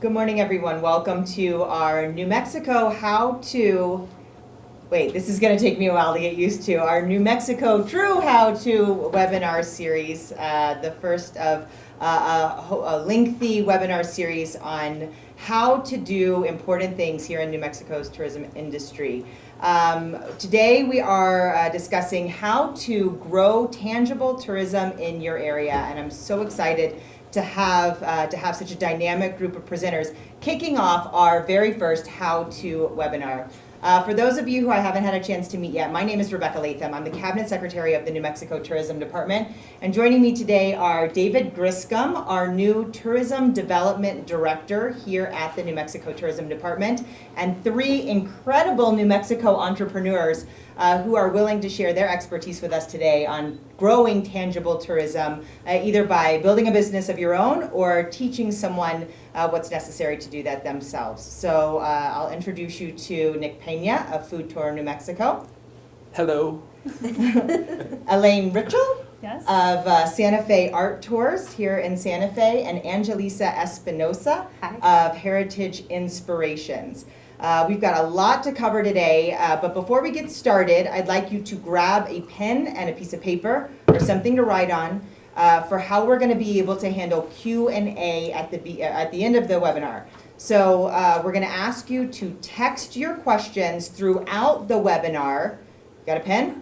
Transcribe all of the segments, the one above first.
Good morning, everyone. Welcome to our New Mexico How To, wait, this is going to take me a while to get used to, our New Mexico True How To webinar series, the first of a lengthy webinar series on how to do important things here in New Mexico's tourism industry. Today we are discussing how to grow tangible tourism in your area, and I'm so excited to have such a dynamic group of presenters kicking off our very first How To webinar. For those of you who I haven't had a chance to meet yet, my name is Rebecca Latham. I'm the Cabinet Secretary of the New Mexico Tourism Department. And joining me today are David Griscom, our new Tourism Development Director here at the New Mexico Tourism Department, and three incredible New Mexico entrepreneurs who are willing to share their expertise with us today on growing tangible tourism, either by building a business of your own or teaching someone what's necessary to do that themselves. So I'll introduce you to Nick Pena of Food Tour New Mexico. Hello. Elaine Ritchell Yes. of Santa Fe Art Tours here in Santa Fe, and Angelisa Espinosa of Heritage Inspirations. We've got a lot to cover today, but before we get started, I'd like you to grab a pen and a piece of paper or something to write on for how we're going to be able to handle Q&A at the end of the webinar. So we're going to ask you to text your questions throughout the webinar. Got a pen?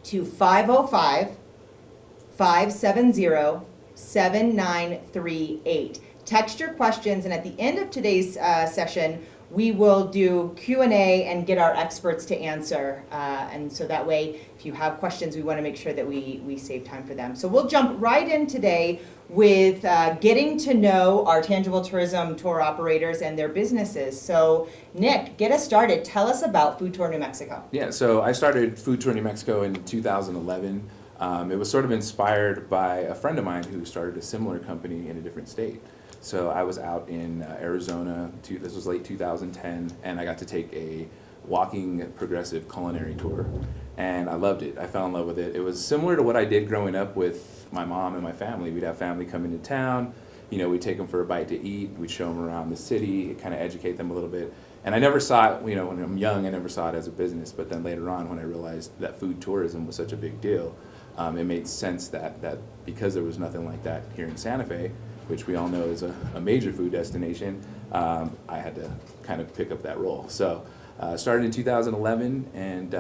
To 505-570-7938. Text your questions, and at the end of today's session, we will do Q&A and get our experts to answer. And so that way, if you have questions, we want to make sure that we save time for them. So we'll jump right in today with getting to know our tangible tourism tour operators and their businesses. So Nick, get us started. Tell us about Food Tour New Mexico. Yeah, so I started Food Tour New Mexico in 2011. It was sort of inspired by a friend of mine who started a similar company in a different state. So I was out in Arizona, this was late 2010, and I got to take a walking progressive culinary tour, and I loved it. I fell in love with it. It was similar to what I did growing up with my mom and my family. We'd have family come into town, we'd take them for a bite to eat, we'd show them around the city, kind of educate them a little bit. And I never saw it, when I'm young, I never saw it as a business, but then later on when I realized that food tourism was such a big deal, it made sense that because there was nothing like that here in Santa Fe, which we all know is a major food destination, I had to kind of pick up that role. So started in 2011, and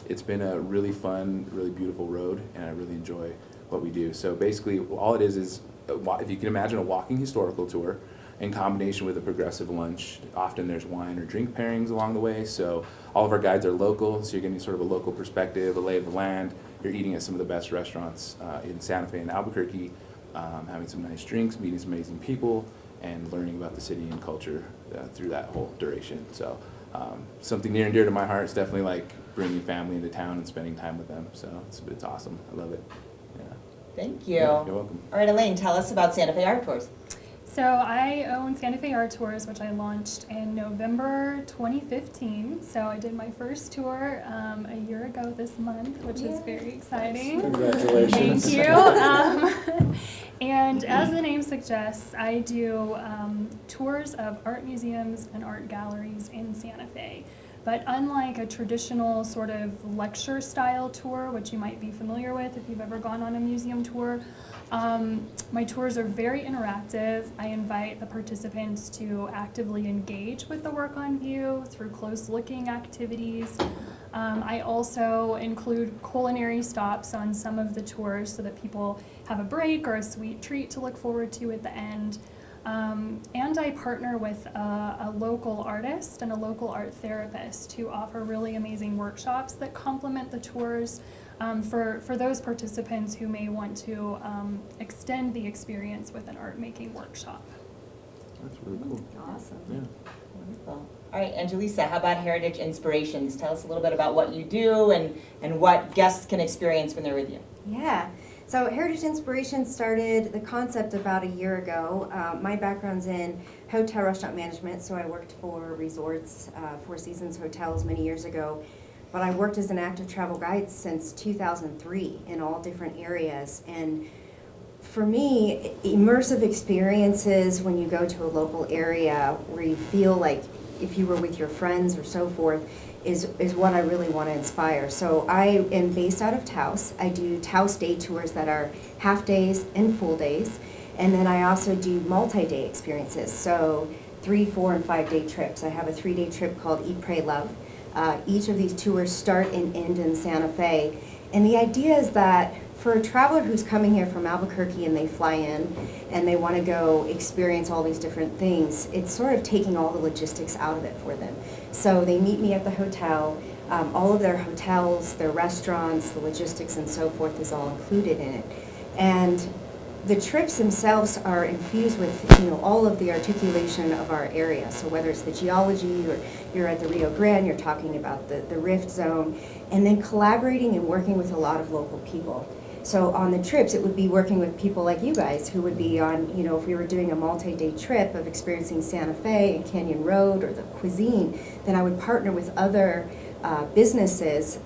it's been a really fun, really beautiful road, and I really enjoy what we do. So basically all it is if you can imagine a walking historical tour in combination with a progressive lunch. Often there's wine or drink pairings along the way, so all of our guides are local, so you're getting sort of a local perspective, a lay of the land. You're eating at some of the best restaurants in Santa Fe and Albuquerque, having some nice drinks, meeting some amazing people, and learning about the city and culture through that whole duration. So something near and dear to my heart is definitely like bringing family into town and spending time with them. So it's awesome. I love it. Yeah. Thank you. Yeah, you're welcome. All right, Elaine, tell us about Santa Fe Art Tours. So I own Santa Fe Art Tours, which I launched in November 2015. So I did my first tour a year ago this month, which is very exciting. Congratulations. Thank you. And as the name suggests, I do tours of art museums and art galleries in Santa Fe. But unlike a traditional sort of lecture style tour, which you might be familiar with if you've ever gone on a museum tour, my tours are very interactive. I invite the participants to actively engage with the work on view through close looking activities. I also include culinary stops on some of the tours so that people have a break or a sweet treat to look forward to at the end. And I partner with a local artist and a local art therapist who offer really amazing workshops that complement the tours for those participants who may want to extend the experience with an art making workshop. That's really cool. Awesome. Yeah. Wonderful. All right, Angelisa, how about Heritage Inspirations? Tell us a little bit about what you do and what guests can experience when they're with you. Yeah. So Heritage Inspirations started the concept about a year ago. My background's in hotel restaurant management, so I worked for resorts, Four Seasons hotels many years ago. But I worked as an active travel guide since 2003 in all different areas. And for me, immersive experiences when you go to a local area where you feel like if you were with your friends or so forth is what I really want to inspire. So I am based out of Taos. I do Taos day tours that are half days and full days. And then I also do multi-day experiences. So 3, 4, and 5 day trips. I have a 3-day trip called Eat, Pray, Love. Each of these tours start and end in Santa Fe. And the idea is that for a traveler who's coming here from Albuquerque and they fly in and they want to go experience all these different things, it's sort of taking all the logistics out of it for them. So they meet me at the hotel. All of their hotels, their restaurants, the logistics and so forth is all included in it. And the trips themselves are infused with, all of the articulation of our area. So whether it's the geology or you're at the Rio Grande, you're talking about the Rift Zone, and then collaborating and working with a lot of local people. So on the trips, it would be working with people like you guys who would be on, if we were doing a multi-day trip of experiencing Santa Fe and Canyon Road or the cuisine, then I would partner with other businesses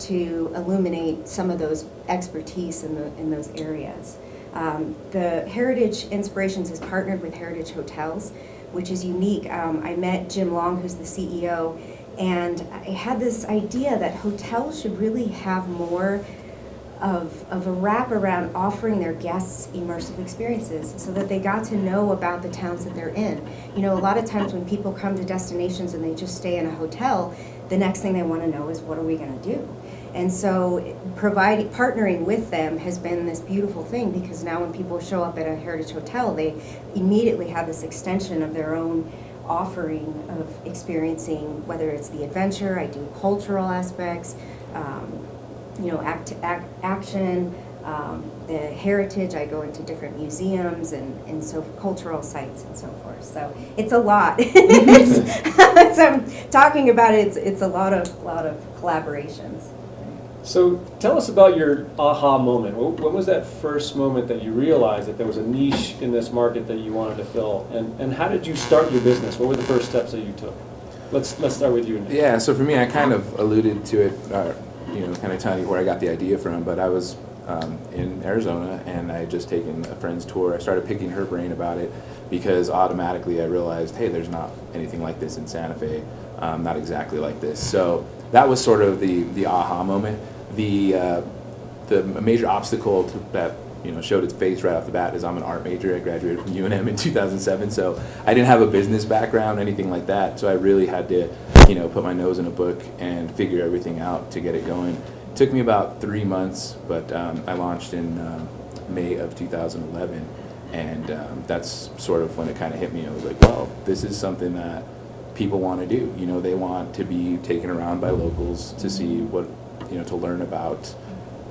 to illuminate some of those expertise in those areas. The Heritage Inspirations is partnered with Heritage Hotels, which is unique. I met Jim Long, who's the CEO, and I had this idea that hotels should really have more of a wrap around offering their guests immersive experiences so that they got to know about the towns that they're in. A lot of times when people come to destinations and they just stay in a hotel, the next thing they want to know is, what are we going to do? And so partnering with them has been this beautiful thing, because now when people show up at a Heritage Hotel, they immediately have this extension of their own offering of experiencing, whether it's the adventure, I do cultural aspects, action, the heritage, I go into different museums and so cultural sites and so forth. So it's a lot. As I'm talking about it, it's a lot of collaborations. So tell us about your aha moment. When was that first moment that you realized that there was a niche in this market that you wanted to fill? And how did you start your business? What were the first steps that you took? Let's start with you, Nick. Yeah, so for me, I kind of alluded to it, kind of telling you where I got the idea from, but I was in Arizona and I had just taken a friend's tour. I started picking her brain about it because automatically I realized, hey, there's not anything like this in Santa Fe, not exactly like this. So that was sort of the aha moment. The major obstacle that showed its face right off the bat is I'm an art major. I graduated from UNM in 2007, so I didn't have a business background, anything like that. So I really had to, put my nose in a book and figure everything out to get it going. It took me about 3 months, but I launched in May of 2011, and that's sort of when it kind of hit me. I was like, well, this is something that people want to do. They want to be taken around by locals to see what, to learn about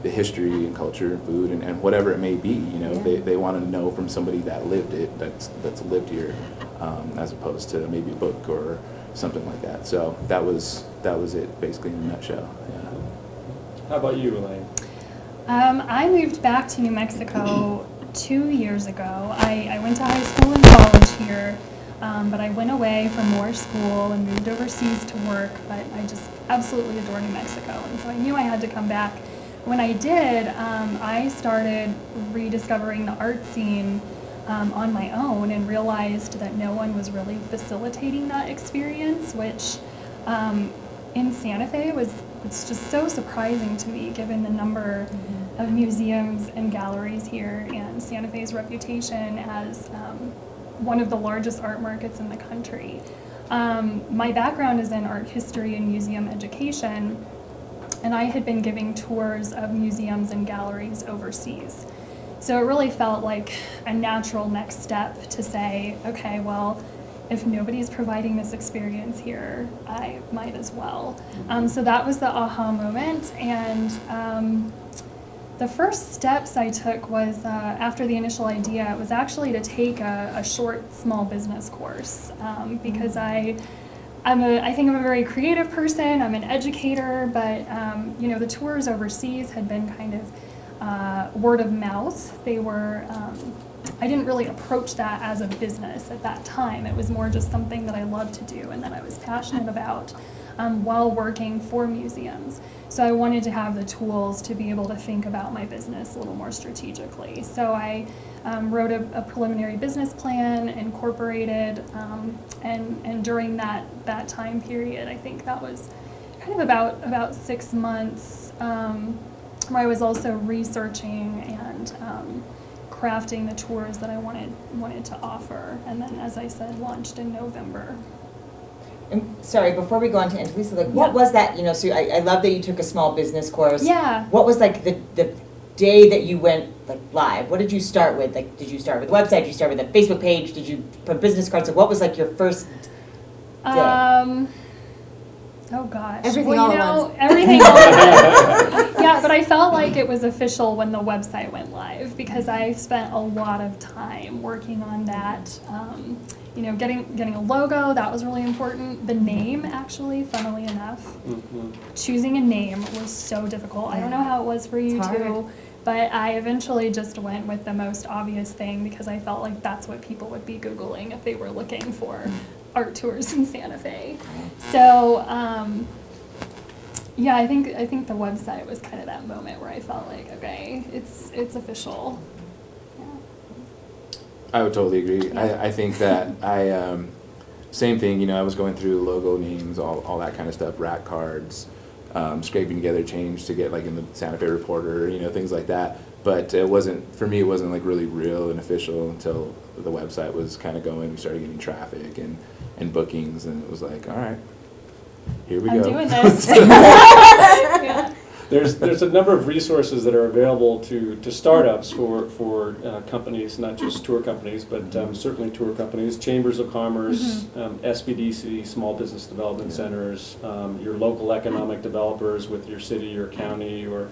the history and culture and food and whatever it may be. They want to know from somebody that lived it, that's lived here, as opposed to maybe a book or something like that. So that was it basically in a nutshell. Yeah. How about you, Elaine? I moved back to New Mexico 2 years ago. I went to high school and college here, but I went away for more school and moved overseas to work, but I just absolutely adore New Mexico, and so I knew I had to come back. When I did, I started rediscovering the art scene on my own and realized that no one was really facilitating that experience, which in Santa Fe it's just so surprising to me, given the number of museums and galleries here and Santa Fe's reputation as one of the largest art markets in the country. My background is in art history and museum education, and I had been giving tours of museums and galleries overseas. So it really felt like a natural next step to say, okay, well, if nobody's providing this experience here, I might as well. So that was the aha moment, and the first steps I took was, after the initial idea, it was actually to take a short small business course, because I think I'm a very creative person, I'm an educator, but the tours overseas had been kind of word of mouth. They were, I didn't really approach that as a business at that time. It was more just something that I loved to do and that I was passionate about while working for museums. So I wanted to have the tools to be able to think about my business a little more strategically. So I wrote a preliminary business plan, incorporated, and during that time period, I think that was kind of about 6 months, where I was also researching and crafting the tours that I wanted to offer, and then, as I said, launched in November. And sorry, before we go on to Angelisa, like, Yeah. what was that, so I love that you took a small business course. Yeah. What was like the day that you went like live? What did you start with? Like, did you start with a website? Did you start with a Facebook page? Did you put business cards? Like, what was like your first day? Oh gosh. Everything well, all you at know, once. everything all at once. Yeah, but I felt like it was official when the website went live because I spent a lot of time working on that. Getting a logo, that was really important. The name, actually, funnily enough, choosing a name was so difficult. I don't know how it was for you It's hard. too, but I eventually just went with the most obvious thing because I felt like that's what people would be Googling if they were looking for art tours in Santa Fe. So, I think the website was kind of that moment where I felt like, okay, it's official. Yeah. I would totally agree. Yeah. I think that same thing, I was going through logo names, all that kind of stuff, rack cards, scraping together change to get like in the Santa Fe Reporter, things like that. But for me, it wasn't like really real and official until the website was kind of going. We started getting traffic and bookings, and it was like, all right, here we I'm go. doing this. Yeah. There's a number of resources that are available to startups for companies, not just tour companies, but certainly tour companies, chambers of commerce, SBDC, small business development centers, your local economic developers with your city, your county, or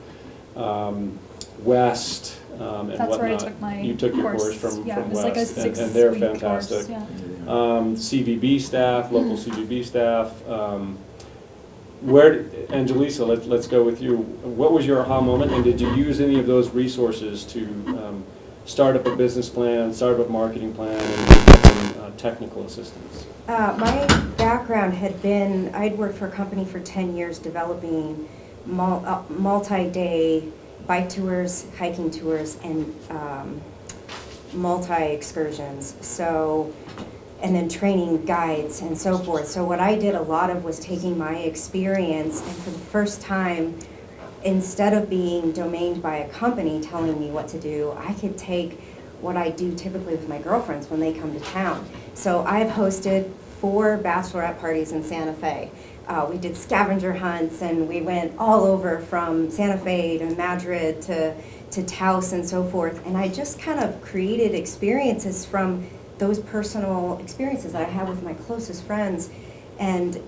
West, and That's whatnot. where I took my You took your course course. from Yeah, it was West, like a and they're 6-week course, fantastic. yeah. CVB staff, local CVB staff. Angelisa, let's go with you. What was your aha moment, and did you use any of those resources to start up a business plan, start up a marketing plan, and technical assistance? My background had been, I'd worked for a company for 10 years developing multi-day bike tours, hiking tours, and multi-excursions. So, and then training guides and so forth. So what I did a lot of was taking my experience, and for the first time, instead of being domained by a company telling me what to do, I could take what I do typically with my girlfriends when they come to town. So I've hosted 4 bachelorette parties in Santa Fe. We did scavenger hunts, and we went all over from Santa Fe to Madrid to Taos and so forth. And I just kind of created experiences from those personal experiences that I had with my closest friends. And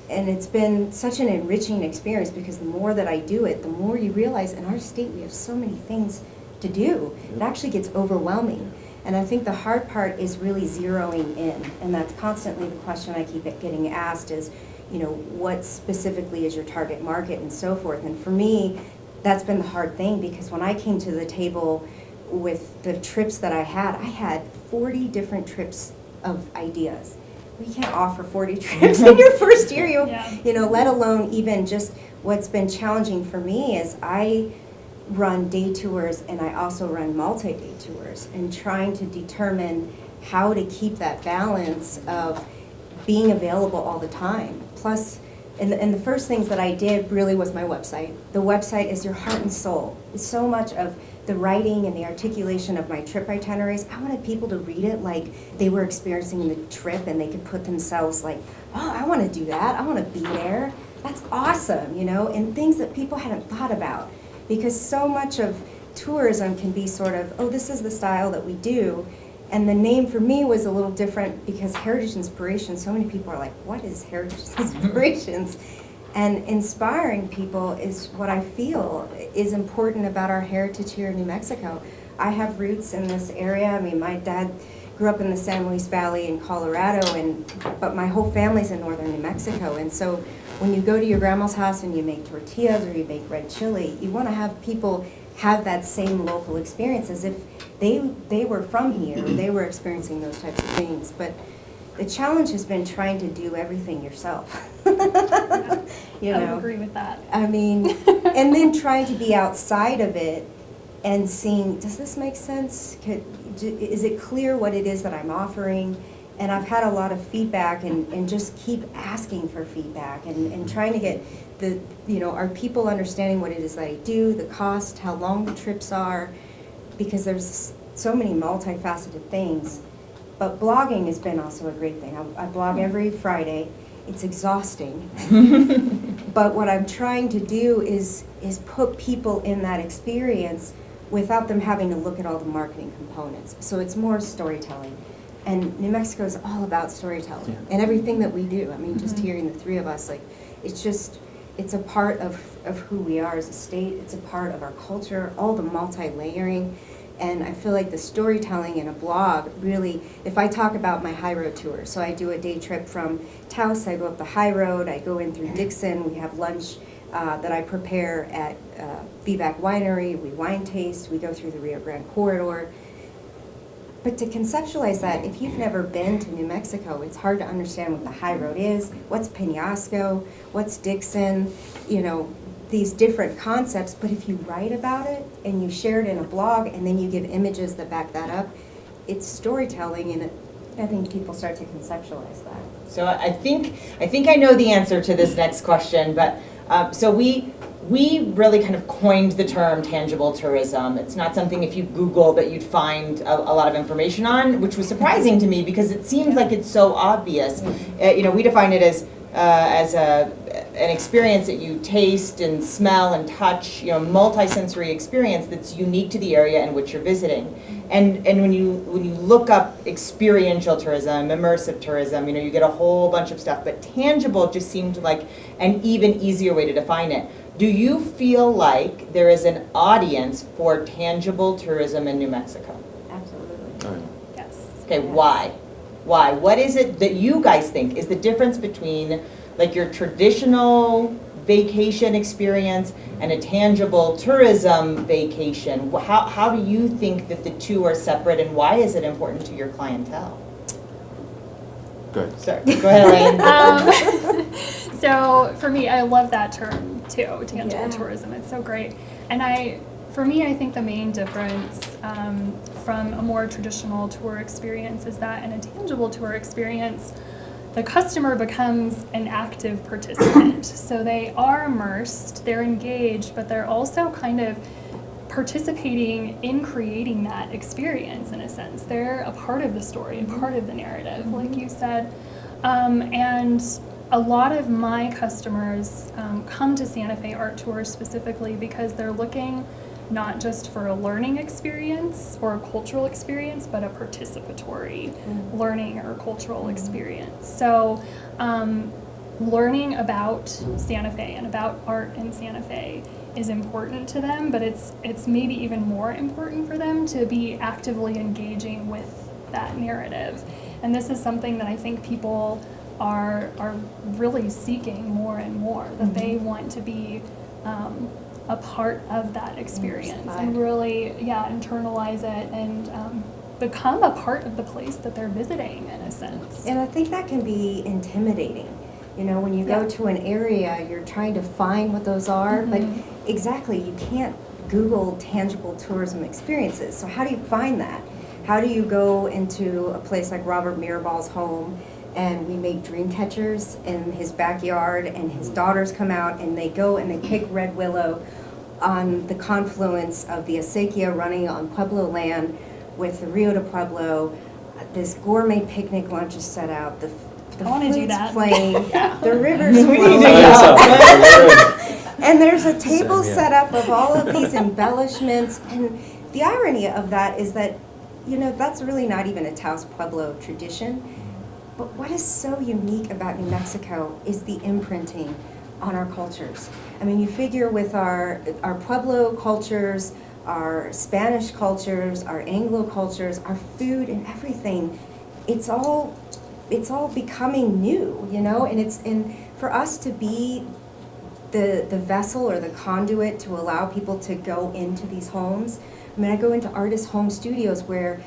it's been such an enriching experience because the more that I do it, the more you realize in our state we have so many things to do. It actually gets overwhelming. And I think the hard part is really zeroing in. And that's constantly the question I keep getting asked is, what specifically is your target market and so forth. And for me, that's been the hard thing because when I came to the table with the trips that I had 40 different trips of ideas. We can't offer 40 trips in your first year, let alone even just what's been challenging for me is I run day tours and I also run multi-day tours, and trying to determine how to keep that balance of being available all the time. Plus, and the first things that I did really was my website. The website is your heart and soul. It's so much of the writing and the articulation of my trip itineraries. I wanted people to read it like they were experiencing the trip and they could put themselves like, oh, I want to do that. I want to be there. That's awesome, and things that people hadn't thought about. Because so much of tourism can be sort of, oh, this is the style that we do. And the name for me was a little different because Heritage Inspirations, so many people are like, what is Heritage Inspirations? And inspiring people is what I feel is important about our heritage here in New Mexico. I have roots in this area. I mean, my dad grew up in the San Luis Valley in Colorado, but my whole family's in northern New Mexico. And so when you go to your grandma's house and you make tortillas or you make red chili, you want to have people have that same local experience as if they were from here, or they were experiencing those types of things. But the challenge has been trying to do everything yourself. You I would know, agree with that. I mean, and then trying to be outside of it and seeing, does this make sense? Is it clear what it is that I'm offering? And I've had a lot of feedback and just keep asking for feedback and trying to get the, you know, are people understanding what it is that I do, the cost, how long the trips are, because there's so many multifaceted things. But blogging has been also a great thing. I blog every Friday. It's exhausting. But what I'm trying to do is put people in that experience without them having to look at all the marketing components. So it's more storytelling. And New Mexico is all about storytelling, Yeah. and everything that we do. I mean, just hearing the three of us, like, it's a part of who we are as a state. It's a part of our culture, all the multi-layering. And I feel like the storytelling in a blog really, if I talk about my high road tour, so I do a day trip from Taos, I go up the high road, I go in through Dixon, we have lunch that I prepare at VBAC Winery, we wine taste, we go through the Rio Grande corridor. But to conceptualize that, if you've never been to New Mexico, it's hard to understand what the high road is, what's Penasco, what's Dixon, you know, these different concepts. But if you write about it and you share it in a blog and then you give images that back that up, it's storytelling, and I think people start to conceptualize that. So I think I know the answer to this next question, but so we really kind of coined the term tangible tourism. It's not something, if you Google, that you'd find a lot of information on, which was surprising to me because it seems like it's so obvious. You know, we define it as an experience that you taste and smell and touch, you know, multi-sensory experience that's unique to the area in which you're visiting. And when you look up experiential tourism, immersive tourism, you know, you get a whole bunch of stuff, but tangible just seemed like an even easier way to define it. Do you feel like there is an audience for tangible tourism in New Mexico? Absolutely. Oh, yeah. Yes. Okay, Yes. why? Why? What is it that you guys think is the difference between like your traditional vacation experience and a tangible tourism vacation? How do you think that the two are separate, and why is it important to your clientele? Good. Sorry, go ahead, Elaine. So for me, I love that term too, tangible Yeah. tourism. It's so great. And for me, I think the main difference from a more traditional tour experience is that in a tangible tour experience, the customer becomes an active participant. So they are immersed, they're engaged, but they're also kind of participating in creating that experience in a sense. They're a part of the story, a part of the narrative, like you said. And a lot of my customers come to Santa Fe Art Tours specifically because they're looking not just for a learning experience or a cultural experience, but a participatory learning or cultural experience. So learning about Santa Fe and about art in Santa Fe is important to them, but it's maybe even more important for them to be actively engaging with that narrative. And this is something that I think people are really seeking more and more, that they want to be a part of that experience and really, internalize it and become a part of the place that they're visiting in a sense. And I think that can be intimidating. You know, when you go Yeah. to an area, you're trying to find what those are, but exactly, you can't Google tangible tourism experiences. So how do you find that? How do you go into a place like Robert Mirabal's home, and we make dream catchers in his backyard, and his daughters come out and they go and they pick red willow on the confluence of the acequia running on Pueblo land with the Rio de Pueblo. This gourmet picnic lunch is set out. The I wanna do flute's that. playing, the river's We need to flowing. go. And there's a table Same, yeah. set up of all of these embellishments. And the irony of that is that, you know, that's really not even a Taos Pueblo tradition. But what is so unique about New Mexico is the imprinting on our cultures. I mean, you figure with our Pueblo cultures, our Spanish cultures, our Anglo cultures, our food and everything, it's all becoming new, you know, and for us to be the vessel or the conduit to allow people to go into these homes. I mean, I go into artist home studios where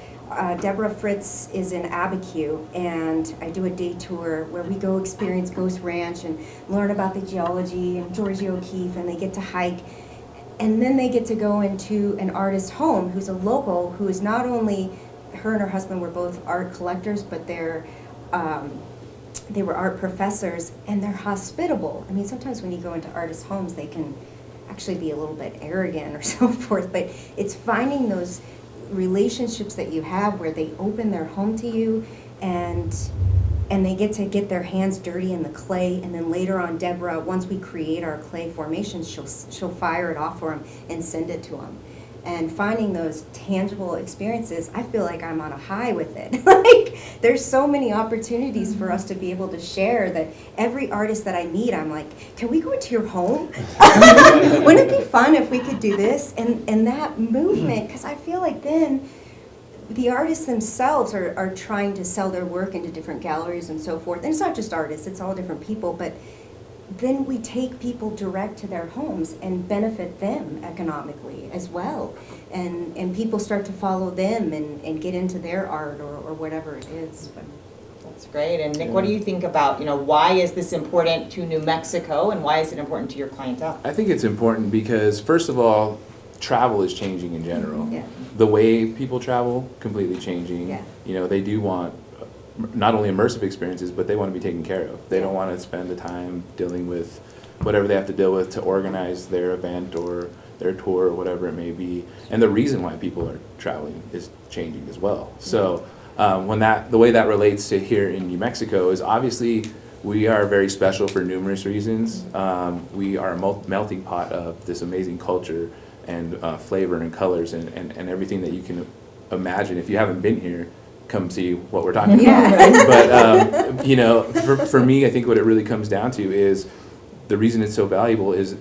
Deborah Fritz is in Abiquiu, and I do a day tour where we go experience Ghost Ranch and learn about the geology and Georgia O'Keeffe, and they get to hike. And then they get to go into an artist home who's a local, who is not only, her and her husband were both art collectors, but they were art professors, and they're hospitable. I mean, sometimes when you go into artist homes, they can actually be a little bit arrogant or so forth, but it's finding those relationships that you have where they open their home to you, and they get to get their hands dirty in the clay, and then later on, Deborah, once we create our clay formations, she'll fire it off for them and send it to them. And finding those tangible experiences, I feel like I'm on a high with it. Like, there's so many opportunities for us to be able to share that every artist that I meet, I'm like, can we go into your home? Wouldn't it be fun if we could do this? And that movement, because I feel like then the artists themselves are trying to sell their work into different galleries and so forth. And it's not just artists, it's all different people, but then we take people direct to their homes and benefit them economically as well. And people start to follow them and get into their art or whatever it is. That's great. And Nick, what do you think about, why is this important to New Mexico, and why is it important to your clientele? I think it's important because, first of all, travel is changing in general. Yeah. The way people travel, completely changing. Yeah. They do want not only immersive experiences, but they want to be taken care of. They Yeah. don't want to spend the time dealing with whatever they have to deal with to organize their event or their tour or whatever it may be. And the reason why people are traveling is changing as well. So the way that relates to here in New Mexico is obviously we are very special for numerous reasons. We are a melting pot of this amazing culture and flavor and colors and everything that you can imagine. If you haven't been here, come see what we're talking about. But for me, I think what it really comes down to is the reason it's so valuable is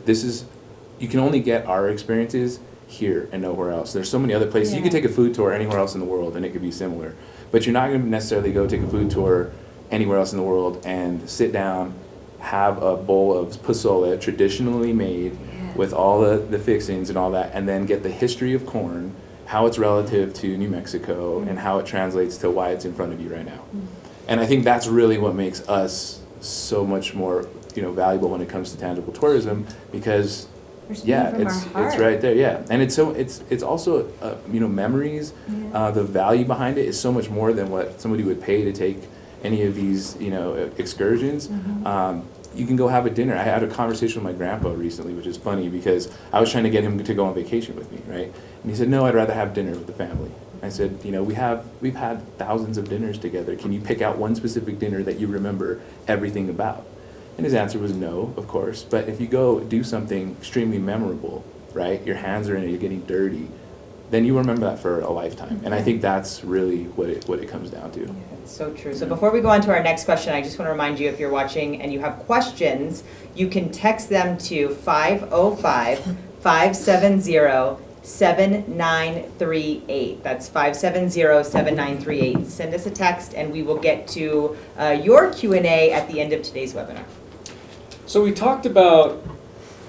you can only get our experiences here and nowhere else. There's so many other places. You could take a food tour anywhere else in the world and it could be similar, but you're not going to necessarily go take a food tour anywhere else in the world and sit down, have a bowl of pozole traditionally made with all the fixings and all that, and then get the history of corn, how it's relative to New Mexico, and how it translates to why it's in front of you right now. And I think that's really what makes us so much more, valuable when it comes to tangible tourism, because it's right there, and it's also memories. The value behind it is so much more than what somebody would pay to take any of these excursions. You can go have a dinner. I had a conversation with my grandpa recently, which is funny because I was trying to get him to go on vacation with me, right? And he said, no, I'd rather have dinner with the family. I said, we've had thousands of dinners together. Can you pick out one specific dinner that you remember everything about? And his answer was no, of course. But if you go do something extremely memorable, right? Your hands are in it, you're getting dirty, then you remember that for a lifetime. And I think that's really what it comes down to. It's so true. So before we go on to our next question, I just want to remind you, if you're watching and you have questions, you can text them to 505-570-7938. That's 570-7938. Send us a text and we will get to your Q&A at the end of today's webinar. So we talked about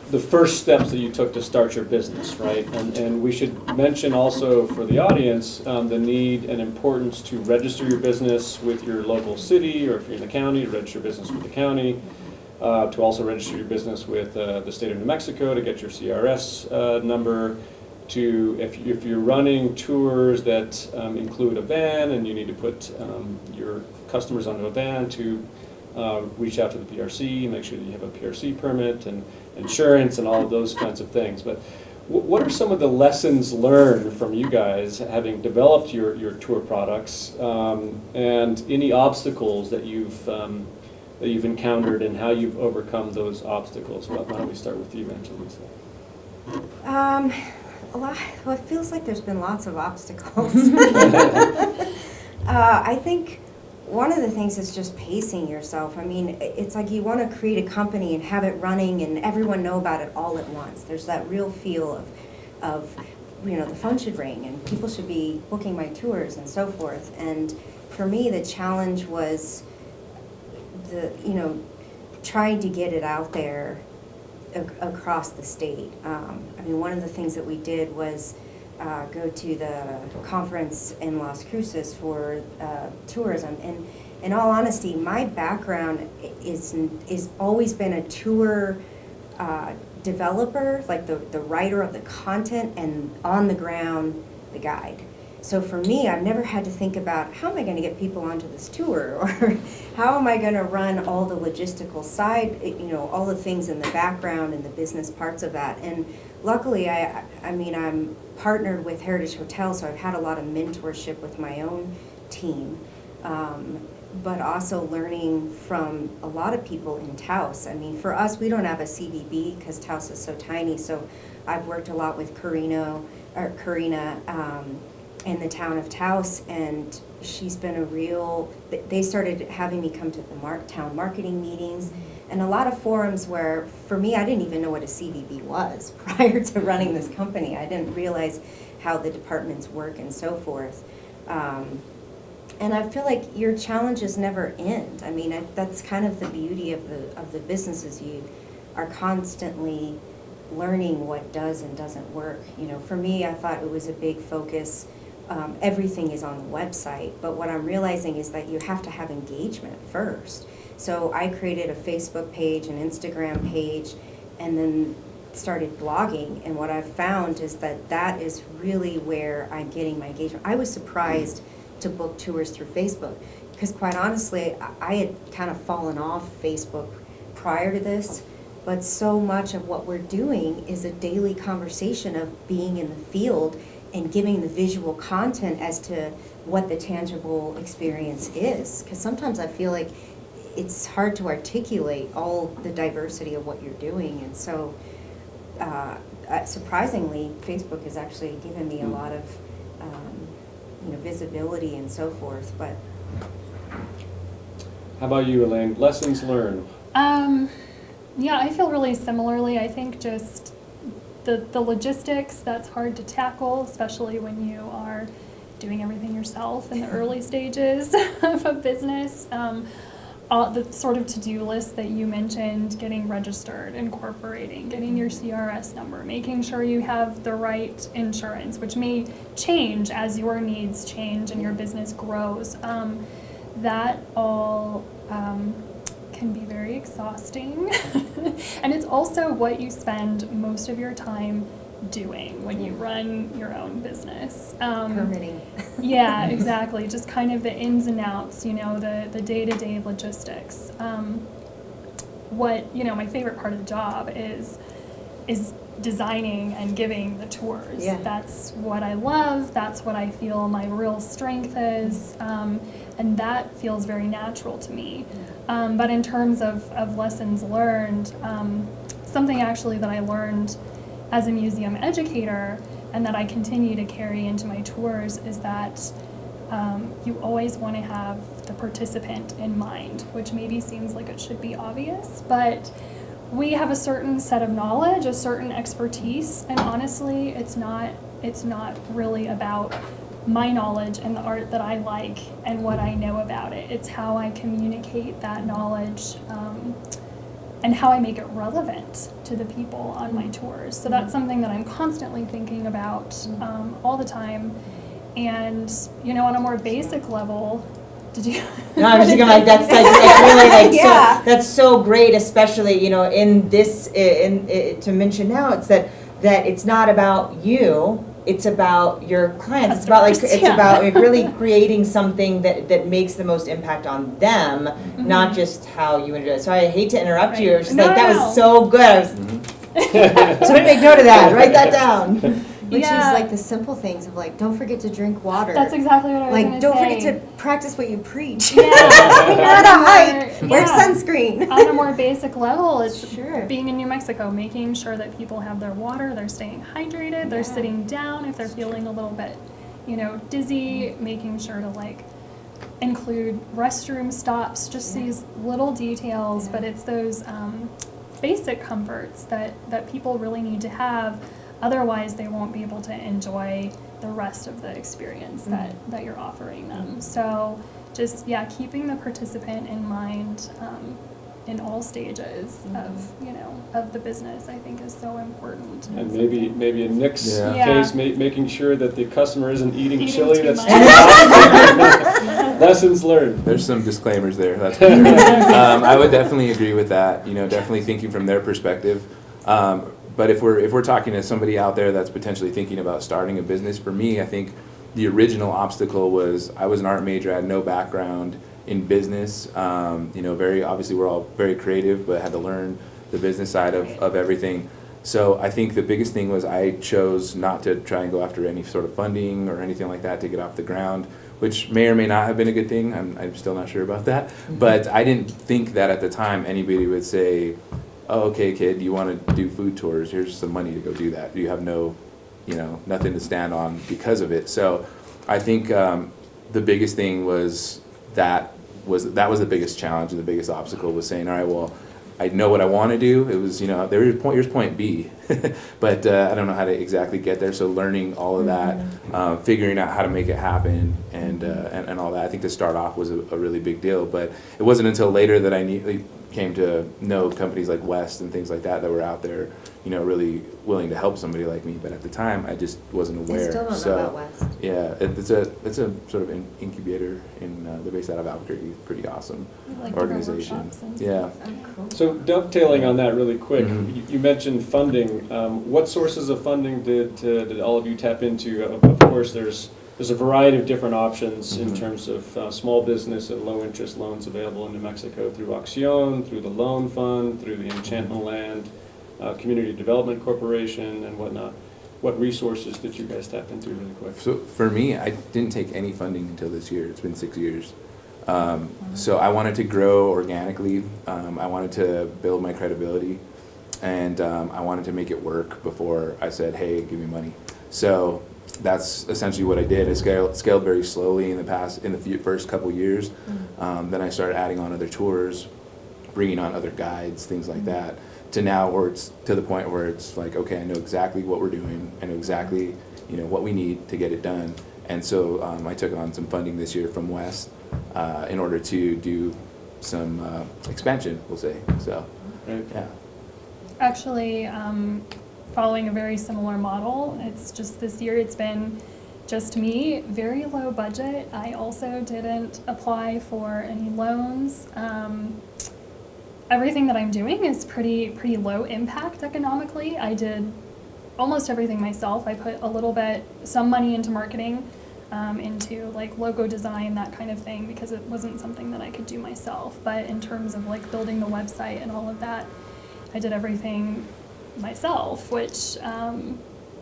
the first steps that you took to start your business, right? And we should mention also for the audience the need and importance to register your business with your local city, or if you're in the county, to register your business with the county, to also register your business with the state of New Mexico to get your CRS number, to if you're running tours that include a van and you need to put your customers onto a van, to reach out to the PRC, make sure that you have a PRC permit and insurance and all of those kinds of things. But what are some of the lessons learned from you guys having developed your tour products, and any obstacles that you've encountered and how you've overcome those obstacles? Why don't we start with you, Angelisa? Well, it feels like there's been lots of obstacles. I think one of the things is just pacing yourself. I mean, it's like you want to create a company and have it running and everyone know about it all at once. There's that real feel of the phone should ring and people should be booking my tours and so forth. And for me, the challenge was trying to get it out there across the state. I mean, one of the things that we did was go to the conference in Las Cruces for tourism. And in all honesty, my background is always been a tour developer, like the writer of the content, and on the ground, the guide. So for me, I've never had to think about how am I going to get people onto this tour, or how am I going to run all the logistical side, all the things in the background and the business parts of that. And luckily, I mean, I'm partnered with Heritage Hotels, so I've had a lot of mentorship with my own team, but also learning from a lot of people in Taos. I mean, for us, we don't have a CVB because Taos is so tiny, so I've worked a lot with Karina in the town of Taos, and she's been they started having me come to the town marketing meetings, and a lot of forums where, for me, I didn't even know what a CVB was prior to running this company. I didn't realize how the departments work and so forth. And I feel like your challenges never end. I mean, that's kind of the beauty of the businesses. You are constantly learning what does and doesn't work. For me, I thought it was a big focus. Everything is on the website, but what I'm realizing is that you have to have engagement first. So I created a Facebook page, an Instagram page, and then started blogging. And what I've found is that is really where I'm getting my engagement. I was surprised to book tours through Facebook, because quite honestly, I had kind of fallen off Facebook prior to this, but so much of what we're doing is a daily conversation of being in the field and giving the visual content as to what the tangible experience is. Because sometimes I feel like it's hard to articulate all the diversity of what you're doing. And so, surprisingly, Facebook has actually given me a lot of visibility and so forth. But how about you, Elaine? Lessons learned? Yeah, I feel really similarly. I think just the logistics, that's hard to tackle, especially when you are doing everything yourself in the early stages of a business. The sort of to-do list that you mentioned, getting registered, incorporating, getting your CRS number, making sure you have the right insurance, which may change as your needs change and your business grows. That all can be very exhausting. And it's also what you spend most of your time doing when you run your own business. permitting. Yeah, exactly. Just kind of the ins and outs, the day-to-day logistics. My favorite part of the job is designing and giving the tours. Yeah. That's what I love. That's what I feel my real strength is. And that feels very natural to me. But in terms of lessons learned, something actually that I learned as a museum educator and that I continue to carry into my tours is that you always want to have the participant in mind, which maybe seems like it should be obvious, but we have a certain set of knowledge, a certain expertise, and honestly, it's not really about my knowledge and the art that I like and what I know about it. It's how I communicate that knowledge and how I make it relevant to the people on my tours. So that's something that I'm constantly thinking about all the time. And, on a more basic level, did you? No, I was thinking that's really Yeah. that's so great, especially in this to mention now. It's that it's not about you. It's about your clients. It's about really creating something that makes the most impact on them, not just how you do it. So I hate to interrupt you. I was just that was so good. I was somebody make note of that. Write that down. Which Yeah. is like the simple things of don't forget to drink water. That's exactly what I was going to say. Don't forget to practice what you preach. Yeah. When you're at a hike, wear Yeah. sunscreen. On a more basic level, it's Sure. being in New Mexico, making sure that people have their water, they're staying hydrated, they're sitting down if they're feeling a little bit, dizzy, making sure to include restroom stops, just these little details, but it's those basic comforts that people really need to have. Otherwise, they won't be able to enjoy the rest of the experience that you're offering them. So just, keeping the participant in mind in all stages of, you know, of the business, I think is so important. And maybe in Nick's Yeah. case, making sure that the customer isn't eating Eating chili too that's much. too hot. Lessons learned. There's some disclaimers there, that's for sure. I would definitely agree with that, you know, definitely thinking from their perspective. But if we're talking to somebody out there that's potentially thinking about starting a business, for me, I think the original obstacle was I was an art major, I had no background in business. You know, obviously we're all very creative, but had to learn the business side of everything. So I think the biggest thing was I chose not to try and go after any sort of funding or anything like that to get off the ground, which may or may not have been a good thing. I'm still not sure about that. But I didn't think that at the time anybody would say, oh, okay, kid, you want to do food tours, here's some money to go do that. You have nothing to stand on because of it. So I think the biggest thing was that was the biggest challenge and the biggest obstacle was saying, all right, well, I know what I want to do. It was, you know, here's point B, but I don't know how to exactly get there. So learning all of that, figuring out how to make it happen, and all that. I think to start off was a really big deal. But it wasn't until later that I came to know companies like West and things like that were out there, you know, really willing to help somebody like me. But at the time, I just wasn't aware. I still don't So, know about West. yeah, it's a sort of incubator they're based out of Albuquerque. Pretty awesome Like different organization. workshops and Yeah. stuff. Oh, cool. So dovetailing on that really quick, Mhm. you mentioned funding. What sources of funding did all of you tap into? Of course, there's a variety of different options in Mhm. terms of small business and low interest loans available in New Mexico through Acción, through the Loan Fund, through the Enchantment Land, Community Development Corporation, and whatnot. What resources did you guys tap into really quick? So for me, I didn't take any funding until this year. It's been 6 years. So I wanted to grow organically. I wanted to build my credibility, and I wanted to make it work before I said, hey, give me money. So that's essentially what I did. I scaled very slowly in the first couple years. Then I started adding on other tours, bringing on other guides, things like that, to now where it's to the point where it's like, okay, I know exactly what we're doing. I know exactly, you know, what we need to get it done. And so I took on some funding this year from West in order to do some expansion, we'll say. So, Right? yeah. Actually, following a very similar model, it's just this year it's been just me, very low budget. I also didn't apply for any loans. Everything that I'm doing is pretty low impact economically. I did almost everything myself. I put some money into marketing, into like logo design, that kind of thing, because it wasn't something that I could do myself. But in terms of like building the website and all of that, I did everything myself, which,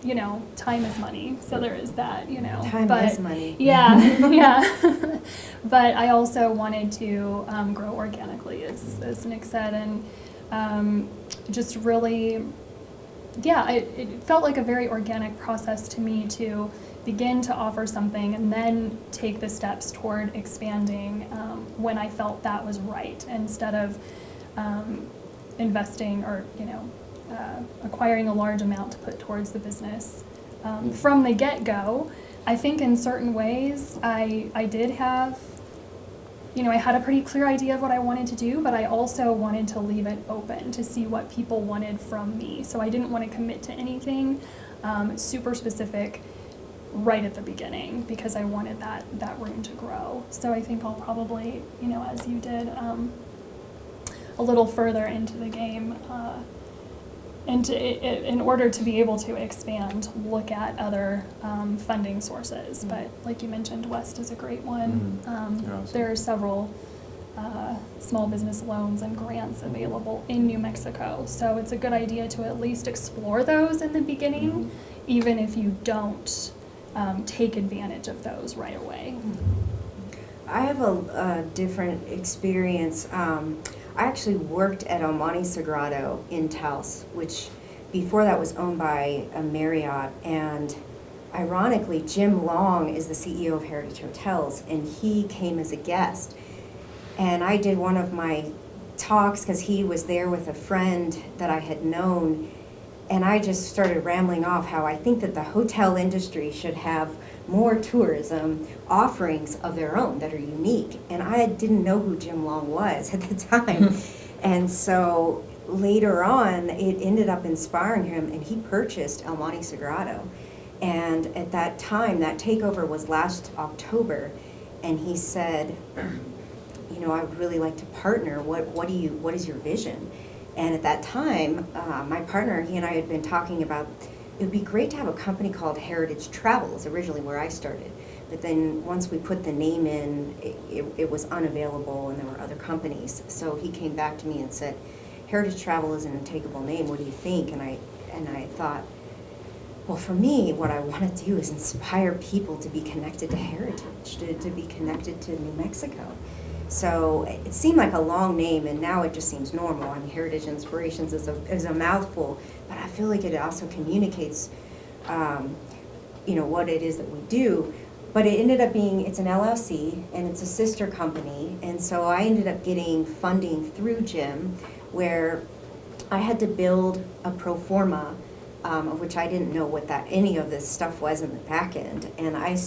you know, time is money. So there is that, you know. Time but, is money. Yeah, yeah. But I also wanted to grow organically, as Nick said, and just really, yeah, it felt like a very organic process to me to begin to offer something and then take the steps toward expanding when I felt that was right, instead of investing or, you know, acquiring a large amount to put towards the business. From the get-go, I think in certain ways I did have, you know, I had a pretty clear idea of what I wanted to do, but I also wanted to leave it open to see what people wanted from me. So I didn't want to commit to anything super specific right at the beginning, because I wanted that room to grow. So I think I'll probably, you know, as you did, a little further into the game, and in order to be able to expand, look at other funding sources. But like you mentioned, West is a great one. They're awesome. There are several small business loans and grants available in New Mexico. So it's a good idea to at least explore those in the beginning, even if you don't take advantage of those right away. I have a different experience. I actually worked at El Monte Sagrado in Taos, which before that was owned by a Marriott, and ironically, Jim Long is the CEO of Heritage Hotels, and he came as a guest. And I did one of my talks because he was there with a friend that I had known, and I just started rambling off how I think that the hotel industry should have more tourism offerings of their own that are unique. And I didn't know who Jim Long was at the time. And so later on, it ended up inspiring him, and he purchased El Monte Sagrado. And at that time, that takeover was last October, and he said, you know, I would really like to partner. What is your vision? And at that time, my partner, he and I had been talking about, it would be great to have a company called Heritage Travels, originally where I started. But then once we put the name in, it was unavailable, and there were other companies. So he came back to me and said, Heritage Travel is an intakeable name. What do you think? And I thought, well, for me, what I want to do is inspire people to be connected to heritage, to be connected to New Mexico. So it seemed like a long name, and now it just seems normal. I mean, Heritage Inspirations is a mouthful, but I feel like it also communicates, you know, what it is that we do. But it ended up being, it's an LLC, and it's a sister company, and so I ended up getting funding through Jim, where I had to build a pro forma, of which I didn't know what any of this stuff was in the back end, and I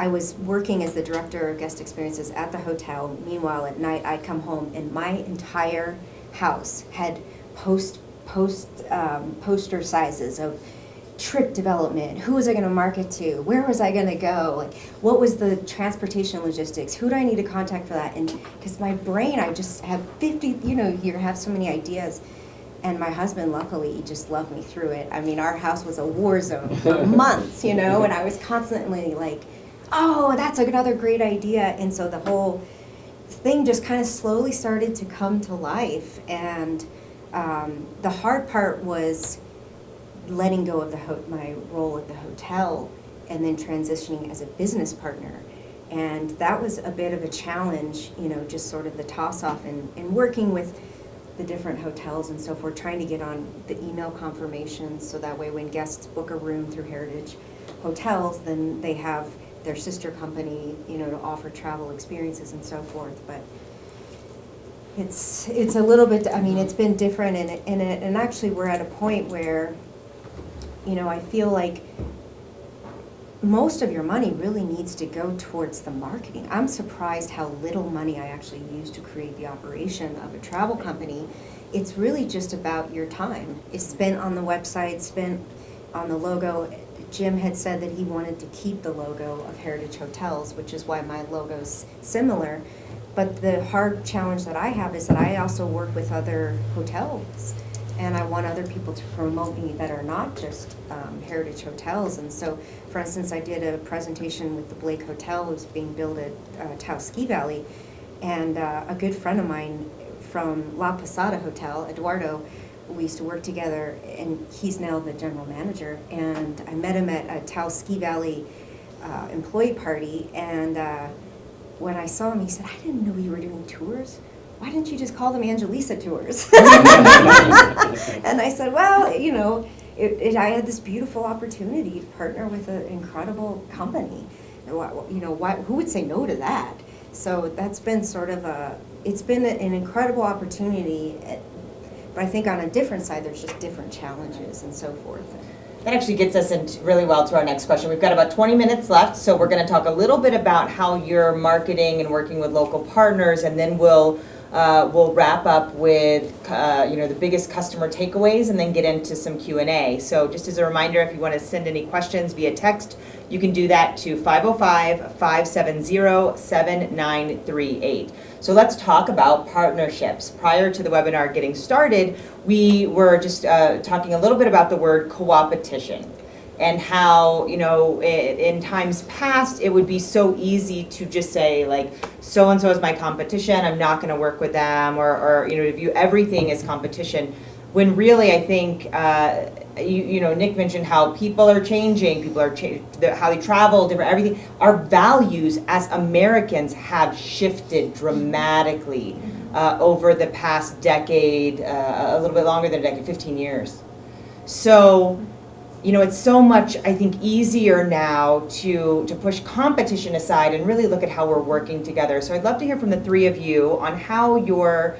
was working as the director of guest experiences at the hotel. Meanwhile, at night, I'd come home, and my entire house had poster sizes of trip development. Who was I going to market to? Where was I going to go? Like, what was the transportation logistics? Who do I need to contact for that? And because my brain, I just have 50, you know, you have so many ideas. And my husband, luckily, he just loved me through it. I mean, our house was a war zone for months, you know, and I was constantly like, oh, that's another great idea. And so the whole thing just kind of slowly started to come to life. And the hard part was letting go of my role at the hotel and then transitioning as a business partner. And that was a bit of a challenge, you know, just sort of the toss-off and working with the different hotels and so forth, trying to get on the email confirmations so that way when guests book a room through Heritage Hotels, then they have their sister company, you know, to offer travel experiences and so forth. But it's a little bit, I mean, it's been different, and actually we're at a point where, you know, I feel like most of your money really needs to go towards the marketing. I'm surprised how little money I actually use to create the operation of a travel company. It's really just about your time. It's spent on the website, spent on the logo. Jim had said that he wanted to keep the logo of Heritage Hotels, which is why my logo's similar. But the hard challenge that I have is that I also work with other hotels, and I want other people to promote me that are not just Heritage Hotels. And so, for instance, I did a presentation with the Blake Hotel, who's being built at Taos Ski Valley, and a good friend of mine from La Posada Hotel, Eduardo, we used to work together, and he's now the general manager. And I met him at a Taos Ski Valley employee party, and when I saw him, he said, I didn't know you were doing tours. Why didn't you just call them Angelisa Tours? And I said, well, you know, I had this beautiful opportunity to partner with an incredible company. You know, who would say no to that? So that's been sort of it's been an incredible opportunity. But I think on a different side, there's just different challenges and so forth. That actually gets us into really well to our next question. We've got about 20 minutes left, so we're going to talk a little bit about how you're marketing and working with local partners, and then we'll wrap up with you know, the biggest customer takeaways, and then get into some Q&A. So just as a reminder, if you want to send any questions via text, you can do that to 505-570-7938. So let's talk about partnerships. Prior to the webinar getting started, we were just talking a little bit about the word coopetition, and how, you know, in times past, it would be so easy to just say, like, so-and-so is my competition, I'm not going to work with them, or you know, to view everything as competition, when really I think, you know, Nick mentioned how people are changing, how they travel, different, everything. Our values as Americans have shifted dramatically over the past decade, a little bit longer than a decade, 15 years. So, you know, it's so much, I think, easier now to push competition aside and really look at how we're working together. So I'd love to hear from the three of you on how you're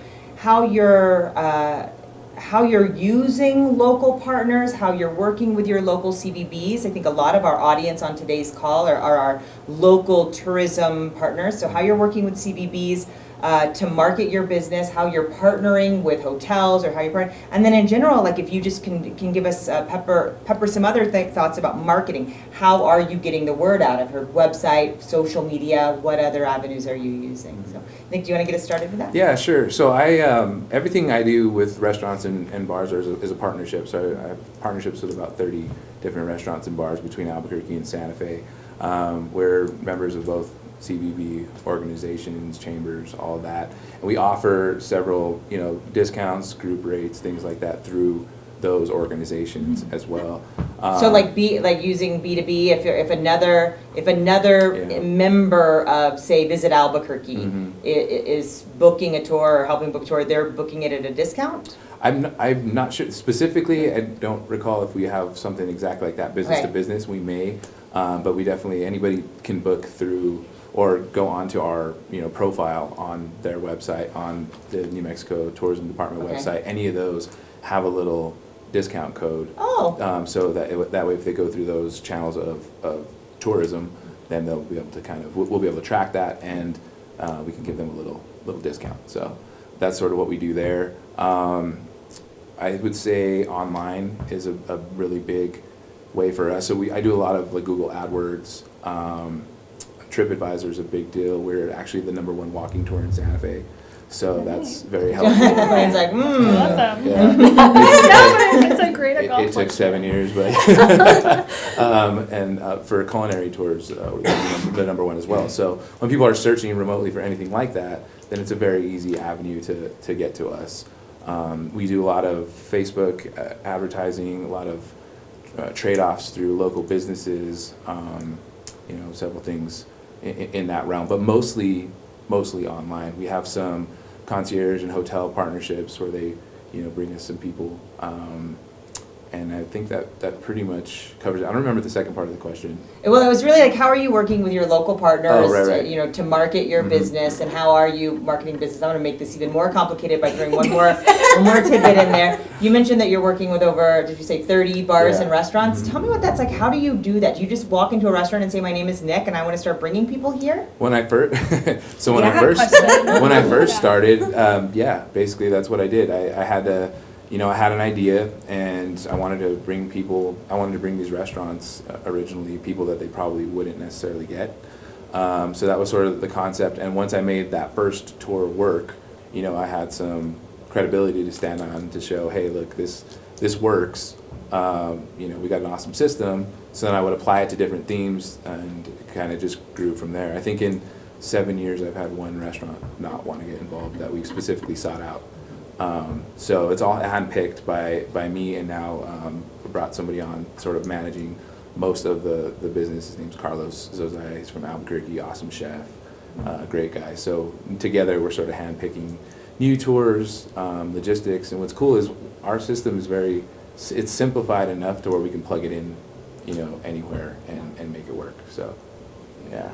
using local partners, how you're working with your local CVBs. I think a lot of our audience on today's call are our local tourism partners. So how you're working with CVBs, to market your business, how you're partnering with hotels or how you're partnering, and then in general, like if you just can give us pepper some other thoughts about marketing. How are you getting the word out of her website, social media? What other avenues are you using? So, Nick, do you want to get us started with that? Yeah, sure. So I everything I do with restaurants and bars is a partnership. So I have partnerships with about 30 different restaurants and bars between Albuquerque and Santa Fe. We're members of both CVB organizations, chambers, all of that. And we offer several, discounts, group rates, things like that through those organizations as well. So like using B2B, if another Yeah. member of, say, Visit Albuquerque Mhm. is booking a tour or helping book a tour, they're booking it at a discount? I'm not sure specifically. I don't recall if we have something exactly like that, business to Okay. business. We may, but we definitely, anybody can book through or go onto our profile on their website, on the New Mexico Tourism Department Okay. website. Any of those have a little discount code. Oh, So that way, if they go through those channels of tourism, then they'll be able to we'll be able to track that, and we can give them a little discount. So that's sort of what we do there. I would say online is a really big way for us. So I do a lot of like Google AdWords. TripAdvisor is a big deal. We're actually the #1 walking tour in Santa Fe. So that's very helpful. Elaine's like, Awesome. Yeah. No, it's a great It accomplishment. took 7 years, but and for culinary tours, we're the #1 as well. So when people are searching remotely for anything like that, then it's a very easy avenue to get to us. We do a lot of Facebook advertising, a lot of trade-offs through local businesses, several things in that realm, but mostly online. We have some concierge and hotel partnerships where they, bring us some people, and I think that pretty much covers it. I don't remember the second part of the question. well, it was really like, how are you working with your local partners, Oh, right. to market your Mhm. business, and how are you marketing business? I'm going to make this even more complicated by throwing one more tidbit in there. You mentioned that you're working with over, did you say 30 bars Yeah. and restaurants? Mhm. Tell me what that's like. How do you do that? Do you just walk into a restaurant and say, my name is Nick, and I want to start bringing people here? When I first, when Yeah, I first question. when I first Yeah. started, basically that's what I did. I had to, I had an idea, and I wanted to bring these restaurants originally, people that they probably wouldn't necessarily get. So that was sort of the concept. And once I made that first tour work, I had some credibility to stand on to show, hey, look, this works. We got an awesome system. So then I would apply it to different themes, and it kind of just grew from there. I think in 7 years, I've had one restaurant not want to get involved that we specifically sought out. So it's all handpicked by me, and now brought somebody on sort of managing most of the business. His name's Carlos Zozaya. He's from Albuquerque, awesome chef, great guy. So together we're sort of handpicking new tours, logistics, and what's cool is our system is it's simplified enough to where we can plug it in, anywhere and make it work. So, yeah.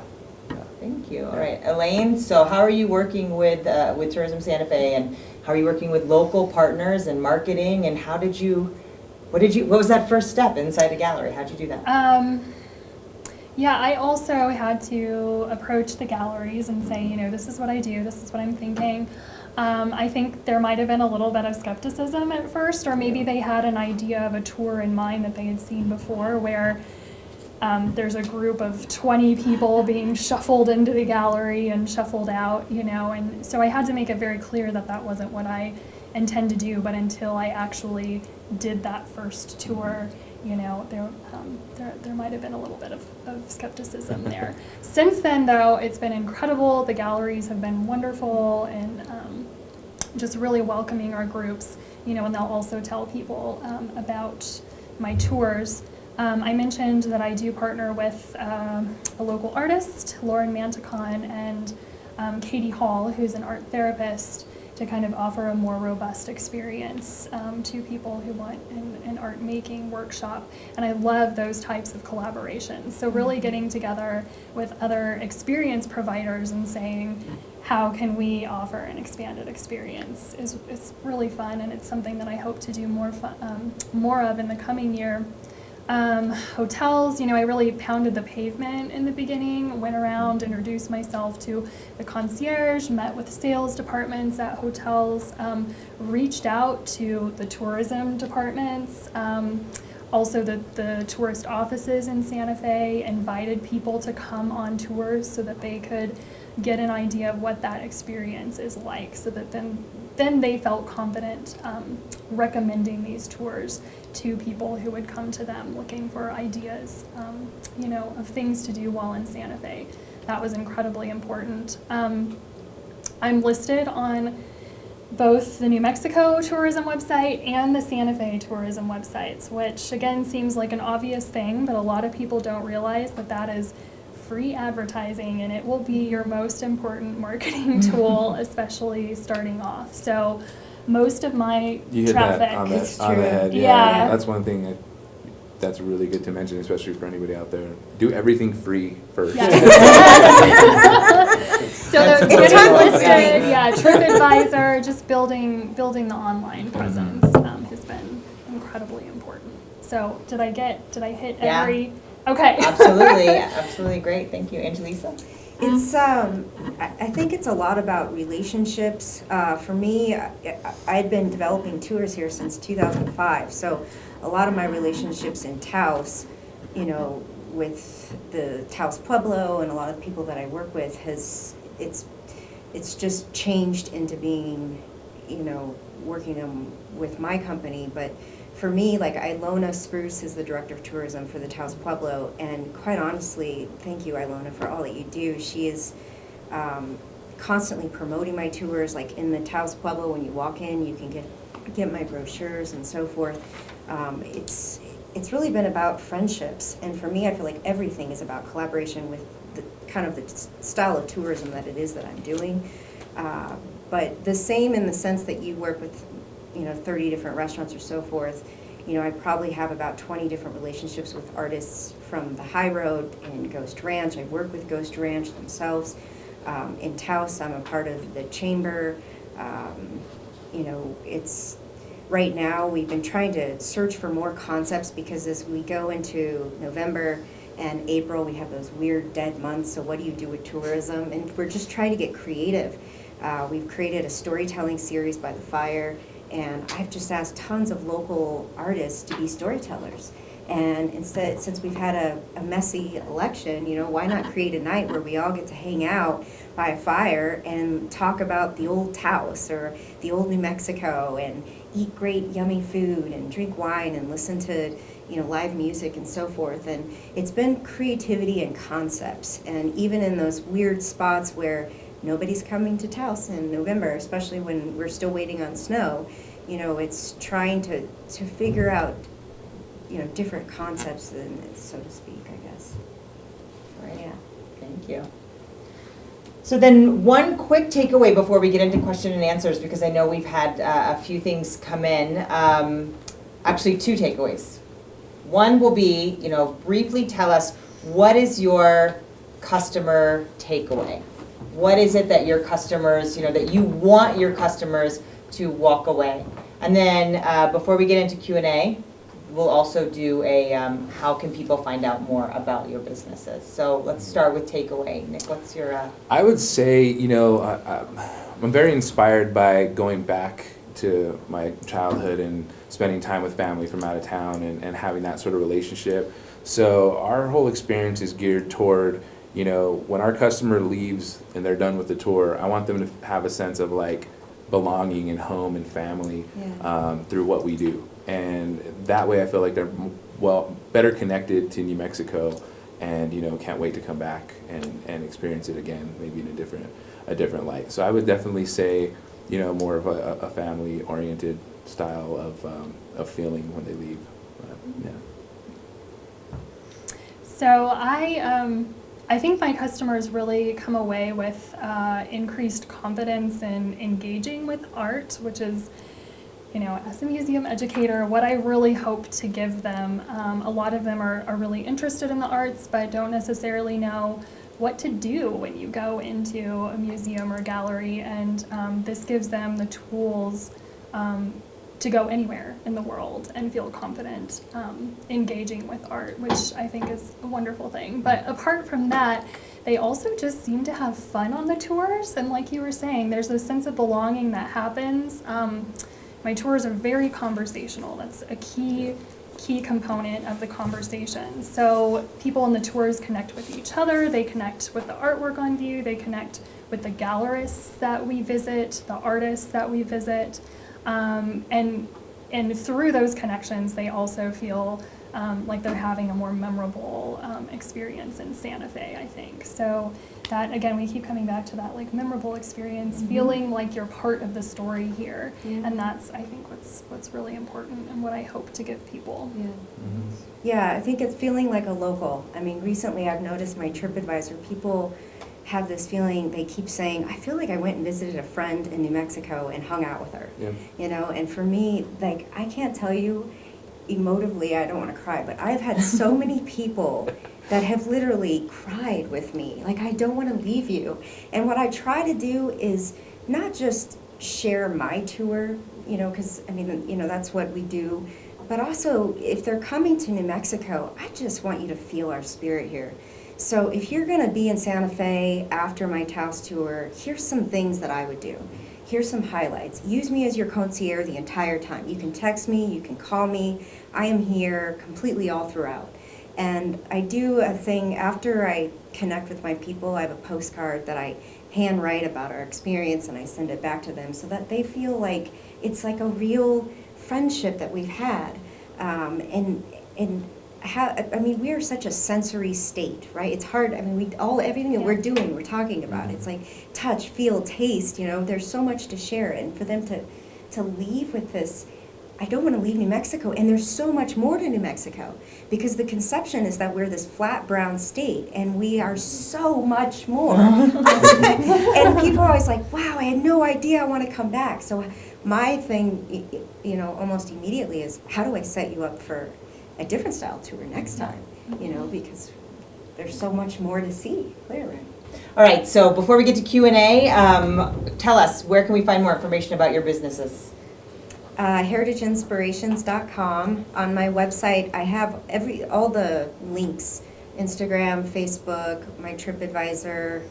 Thank you. All right, Elaine. So, how are you working with Tourism Santa Fe, and how are you working with local partners and marketing? And what was that first step inside the gallery? How'd you do that? Yeah, I also had to approach the galleries and say, this is what I do, this is what I'm thinking. I think there might have been a little bit of skepticism at first, or maybe they had an idea of a tour in mind that they had seen before, where there's a group of 20 people being shuffled into the gallery and shuffled out, and so I had to make it very clear that that wasn't what I intend to do. But until I actually did that first tour, there might have been a little bit of skepticism there. Since then, though, it's been incredible. The galleries have been wonderful, and just really welcoming our groups, and they'll also tell people about my tours. I mentioned that I do partner with a local artist, Lauren Manticon, and Katie Hall, who's an art therapist, to kind of offer a more robust experience to people who want an art making workshop. And I love those types of collaborations. So really getting together with other experience providers and saying, how can we offer an expanded experience is really fun, and it's something that I hope to do more of in the coming year. hotels. I really pounded the pavement in the beginning, went around, introduced myself to the concierge, met with sales departments at hotels, reached out to the tourism departments, also the tourist offices in Santa Fe, invited people to come on tours so that they could get an idea of what that experience is like, so that then they felt confident recommending these tours to people who would come to them looking for ideas, of things to do while in Santa Fe. That was incredibly important. I'm listed on both the New Mexico tourism website and the Santa Fe tourism websites, which again seems like an obvious thing, but a lot of people don't realize that that is free advertising, and it will be your most important marketing tool, especially starting off. So most of my You hit traffic. that on the head. Yeah. That's one thing that's really good to mention, especially for anybody out there. Do everything free first. So That's they're it's Twitter important. listed, TripAdvisor, just building the online presence has been incredibly important. So did I hit Yeah. every? Okay. Absolutely great. Thank you, Angelisa. It's, I think it's a lot about relationships. For me, I'd been developing tours here since 2005, so a lot of my relationships in Taos, with the Taos Pueblo and a lot of people that I work with it's just changed into being, working with my company. But for me, like Ilona Spruce is the director of tourism for the Taos Pueblo, and quite honestly, thank you, Ilona, for all that you do. She is constantly promoting my tours. Like in the Taos Pueblo, when you walk in, you can get my brochures and so forth. It's really been about friendships, and for me, I feel like everything is about collaboration with the kind of the style of tourism that it is that I'm doing. But the same in the sense that you work with 30 different restaurants or so forth. I probably have about 20 different relationships with artists from the High Road and Ghost Ranch. I work with Ghost Ranch themselves. In Taos, I'm a part of the chamber. It's right now we've been trying to search for more concepts, because as we go into November and April, we have those weird dead months. So what do you do with tourism? And we're just trying to get creative. We've created a storytelling series by the fire, and I've just asked tons of local artists to be storytellers. And instead, since we've had a messy election, why not create a night where we all get to hang out by a fire and talk about the old Taos or the old New Mexico, and eat great yummy food and drink wine and listen to live music and so forth. And it's been creativity and concepts. And even in those weird spots where nobody's coming to Taos in November, especially when we're still waiting on snow, it's trying to figure out, different concepts, so to speak, I guess. Right. Yeah. Thank you. So then one quick takeaway before we get into question and answers, because I know we've had a few things come in. Actually, two takeaways. One will be, briefly tell us, what is your customer takeaway? What is it that your customers, that you want your customers to walk away? And then before we get into Q&A, we'll also do a how can people find out more about your businesses. So let's start with takeaway. Nick, what's your... I would say, I'm very inspired by going back to my childhood and spending time with family from out of town and having that sort of relationship. So our whole experience is geared toward, when our customer leaves and they're done with the tour, I want them to have a sense of like belonging and home and family through what we do. And that way I feel like they're better connected to New Mexico, and can't wait to come back and experience it again, maybe in a different light. So I would definitely say, more of a family oriented style of feeling when they leave. So I think my customers really come away with increased confidence in engaging with art, which is, as a museum educator, what I really hope to give them. A lot of them are really interested in the arts, but don't necessarily know what to do when you go into a museum or gallery, and this gives them the tools to go anywhere in the world and feel confident engaging with art, which I think is a wonderful thing. But apart from that, they also just seem to have fun on the tours, and like you were saying, there's a sense of belonging that happens. My tours are very conversational. That's a key component of the conversation. So people on the tours connect with each other, they connect with the artwork on view, they connect with the gallerists that we visit, the artists that we visit, and through those connections, they also feel like they're having a more memorable experience in Santa Fe, I think. So that, again, we keep coming back to that, like, memorable experience, feeling like you're part of the story here. And that's, I think, what's really important and what I hope to give people. Yeah, I think it's feeling like a local. I mean, recently I've noticed my TripAdvisor, people have this feeling, they keep saying, I feel like I went and visited a friend in New Mexico and hung out with her. Yeah. You know, and for me, like, I can't tell you emotively, I don't want to cry, but I've had so many people that have literally cried with me, like, I don't want to leave you. And what I try to do is not just share my tour, you know, because, I mean, you know, that's what we do, but also, if they're coming to New Mexico, I just want you to feel our spirit here. So if you're going to be in Santa Fe after my Taos tour, here's some things that I would do. Here's some highlights. Use me as your concierge the entire time. You can text me, you can call me. I am here completely all throughout. And I do a thing after I connect with my people. I have a postcard that I handwrite about our experience, and I send it back to them so that they feel like it's like a real friendship that we've had. I mean, we are such a sensory state, right? It's hard. I mean, everything that we're doing, we're talking about. It's like touch, feel, taste. You know, there's so much to share, and for them to leave with this, I don't want to leave New Mexico. And there's so much more to New Mexico, because the conception is that we're this flat brown state, and we are so much more. And people are always like, "Wow, I had no idea I want to come back." So my thing, you know, almost immediately is, how do I set you up for a different style tour next time, you know, because there's so much more to see, clearly. All right, so before we get to Q&A, tell us, where can we find more information about your businesses? heritageinspirations.com. On my website, I have all the links, Instagram, Facebook, my TripAdvisor,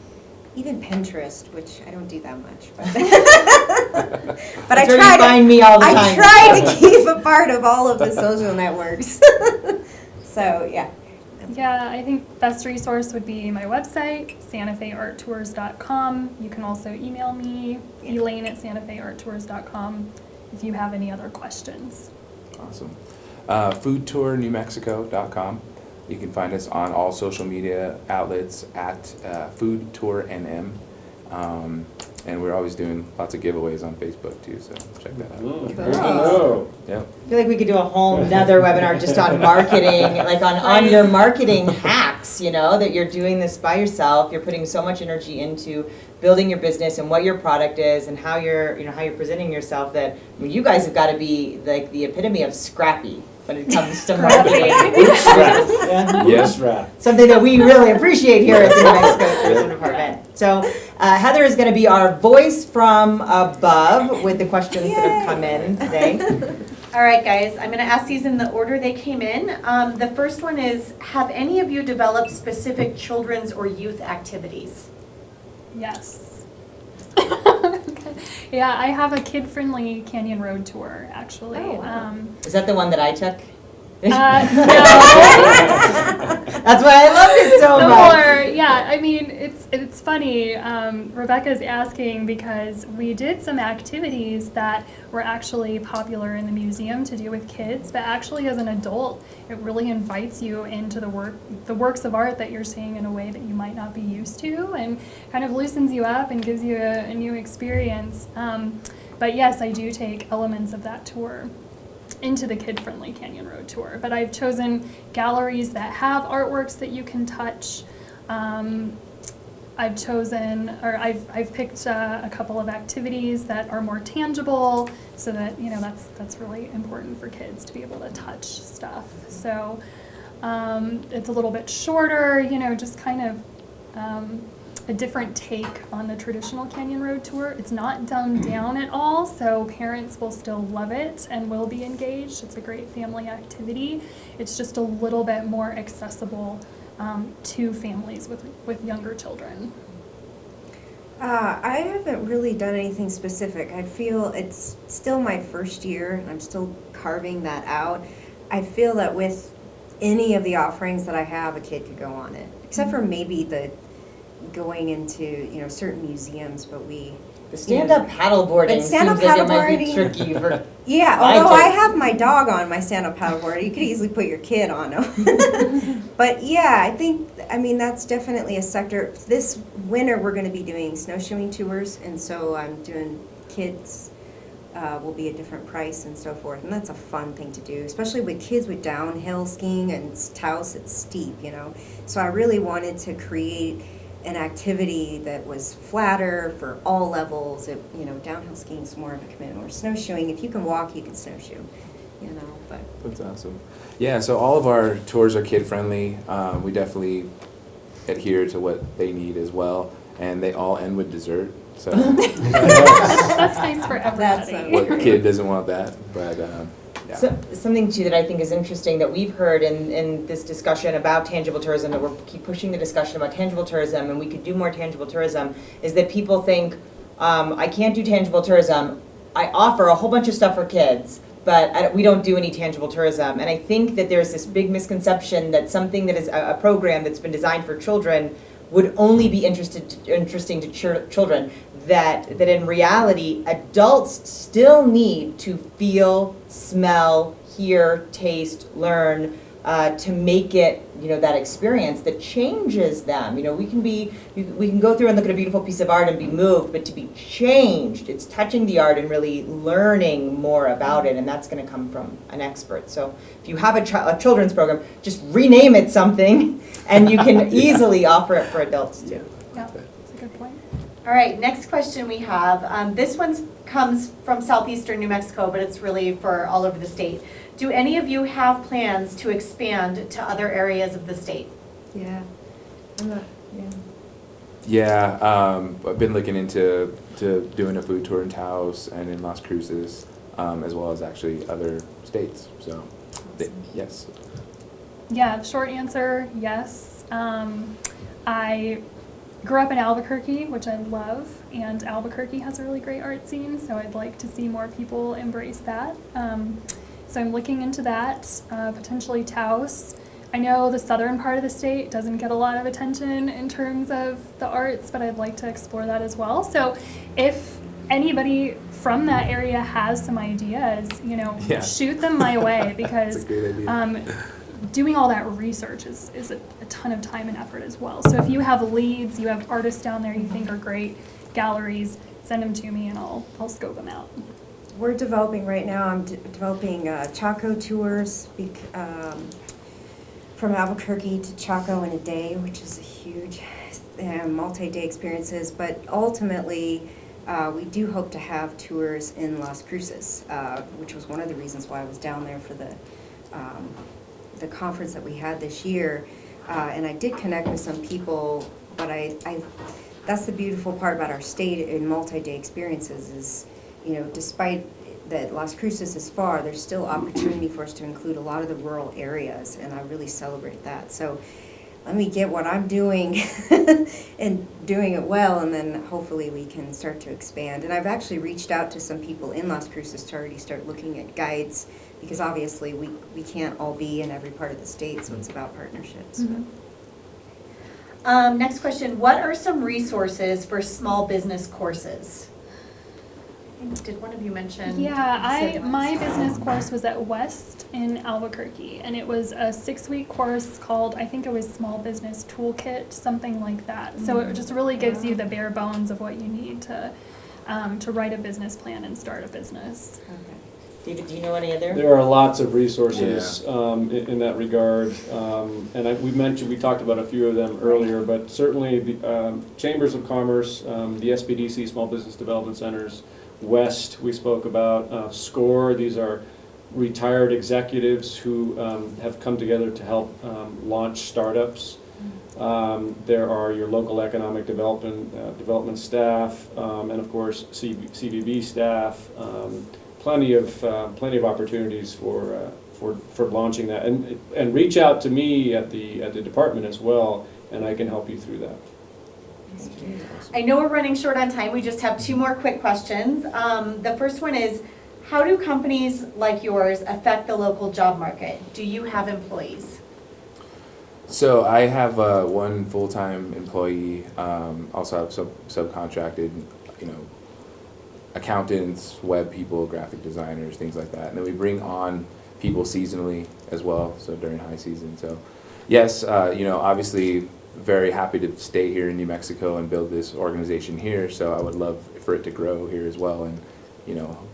even Pinterest, which I don't do that much. But, but That's where you find me all the time. I try to keep a part of all of the social networks. So, yeah. Yeah, I think best resource would be my website, santafearttours.com. You can also email me, elaine@santafearttours.com, if you have any other questions. Awesome. Foodtournewmexico.com. You can find us on all social media outlets at foodtournm. And we're always doing lots of giveaways on Facebook too, so check that out. Good to know. Yeah. I feel like we could do a whole nother webinar just on marketing, like on your marketing hacks, you know, that you're doing this by yourself. You're putting so much energy into building your business and what your product is and how you're presenting yourself, that, I mean, you guys have got to be like the epitome of scrappy when it comes to marketing. Yes, right. Something that we really appreciate here at the New Mexico Tourism Department. So Heather is going to be our voice from above with the questions that have come in today. All right, guys, I'm going to ask these in the order they came in. The first one is, have any of you developed specific children's or youth activities? Yes. Yeah, I have a kid-friendly Canyon Road tour, actually. Oh, wow. Is that the one that I took? No. That's why I loved it so much. Similar, yeah. I mean, it's funny. Rebecca's asking because we did some activities that were actually popular in the museum to do with kids, but actually as an adult, it really invites you into the works of art that you're seeing in a way that you might not be used to, and kind of loosens you up and gives you a new experience. But yes, I do take elements of that tour into the kid-friendly Canyon Road tour. But I've chosen galleries that have artworks that you can touch. I've picked a couple of activities that are more tangible, so that, you know, that's really important for kids to be able to touch stuff. So it's a little bit shorter, you know, just kind of a different take on the traditional Canyon Road Tour. It's not dumbed down at all, so parents will still love it and will be engaged. It's a great family activity. It's just a little bit more accessible to families with younger children. I haven't really done anything specific. I feel it's still my first year, and I'm still carving that out. I feel that with any of the offerings that I have, a kid could go on it, except for maybe the going into certain museums. But The stand-up paddleboarding But stand-up seems like it might be paddleboarding- tricky for. yeah, My although I kids. have my dog on my stand-up paddleboard, you could easily put your kid on them. But yeah, I mean that's definitely a sector. This winter we're going to be doing snowshoeing tours, and so I'm doing kids. Will be a different price and so forth, and that's a fun thing to do, especially with kids with downhill skiing and Taos. It's steep, So I really wanted to create an activity that was flatter for all levels. Downhill skiing is more of a commitment. Or snowshoeing, if you can walk, you can snowshoe. But That's awesome. Yeah, so all of our tours are kid-friendly. We definitely adhere to what they need as well, and they all end with dessert. So That's nice for That's everybody. what kid doesn't want that? But yeah. So, something too that I think is interesting that we've heard in this discussion about tangible tourism, that we're keep pushing the discussion about tangible tourism, and we could do more tangible tourism, is that people think, I can't do tangible tourism. I offer a whole bunch of stuff for kids, but we don't do any tangible tourism. And I think that there's this big misconception that something that is a program that's been designed for children would only be interesting to children. That in reality, adults still need to feel, smell, hear, taste, learn, to make it, that experience that changes them. We can go through and look at a beautiful piece of art and be moved, but to be changed, it's touching the art and really learning more about it, and that's going to come from an expert. So if you have a children's program, just rename it something, and you can easily offer it for adults too. Yeah, that's a good point. All right, next question we have. This one comes from southeastern New Mexico, but it's really for all over the state. Do any of you have plans to expand to other areas of the state? yeah. Yeah, I've been looking into doing a food tour in Taos and in Las Cruces, as well as actually other states. So, yes. Yeah, short answer, yes. I grew up in Albuquerque, which I love, and Albuquerque has a really great art scene, so I'd like to see more people embrace that. So I'm looking into that, potentially Taos. I know the southern part of the state doesn't get a lot of attention in terms of the arts, but I'd like to explore that as well. So if anybody from that area has some ideas, Yeah. shoot them my way, because That's a great idea. doing all that research is a ton of time and effort as well. So if you have leads, you have artists down there you think are great, galleries, send them to me and I'll scope them out. We're developing right now. I'm developing Chaco tours from Albuquerque to Chaco in a day, which is a huge multi-day experiences. But ultimately, we do hope to have tours in Las Cruces, which was one of the reasons why I was down there for the conference that we had this year. And I did connect with some people, but I that's the beautiful part about our state in multi-day experiences is, despite that Las Cruces is far, there's still opportunity for us to include a lot of the rural areas, and I really celebrate that. So let me get what I'm doing and doing it well, and then hopefully we can start to expand. And I've actually reached out to some people in Las Cruces to already start looking at guides, because obviously we can't all be in every part of the state, so it's about partnerships. Next question, what are some resources for small business courses? Did one of you mention? Yeah, my business course was at West in Albuquerque, and it was a 6-week course called, I think it was Small Business Toolkit, something like that. So it just really gives you the bare bones of what you need to write a business plan and start a business. Okay. David, do you know any other? There are lots of resources in that regard, and we talked about a few of them earlier, but certainly the Chambers of Commerce, the SBDC, Small Business Development Centers, West we spoke about, SCORE, these are retired executives who have come together to help launch startups. There are your local economic development staff, and of course CVB staff. Plenty of opportunities for launching that, and reach out to me at the department as well, and I can help you through that. I know we're running short on time. We just have 2 more quick questions. The first one is, how do companies like yours affect the local job market? Do you have employees? So I have one full-time employee, also have subcontracted, accountants, web people, graphic designers, things like that. And then we bring on people seasonally as well, so during high season. So yes, obviously very happy to stay here in New Mexico and build this organization here. So I would love for it to grow here as well and,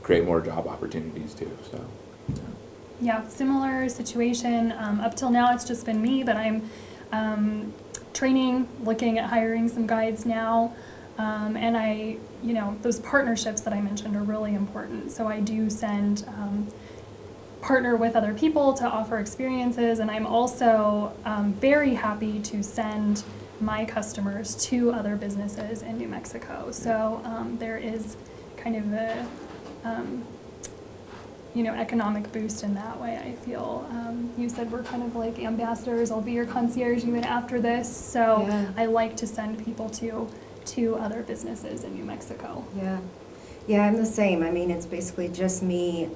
create more job opportunities too, so. Yeah, similar situation. Up till now, it's just been me, but I'm training, looking at hiring some guides now. And those partnerships that I mentioned are really important. So I do partner with other people to offer experiences, and I'm also very happy to send my customers to other businesses in New Mexico. So there is kind of a economic boost in that way, I feel. You said we're kind of like ambassadors. I'll be your concierge even after this. So Yeah. I like to send people to other businesses in New Mexico. Yeah, I'm the same. I mean, it's basically just me.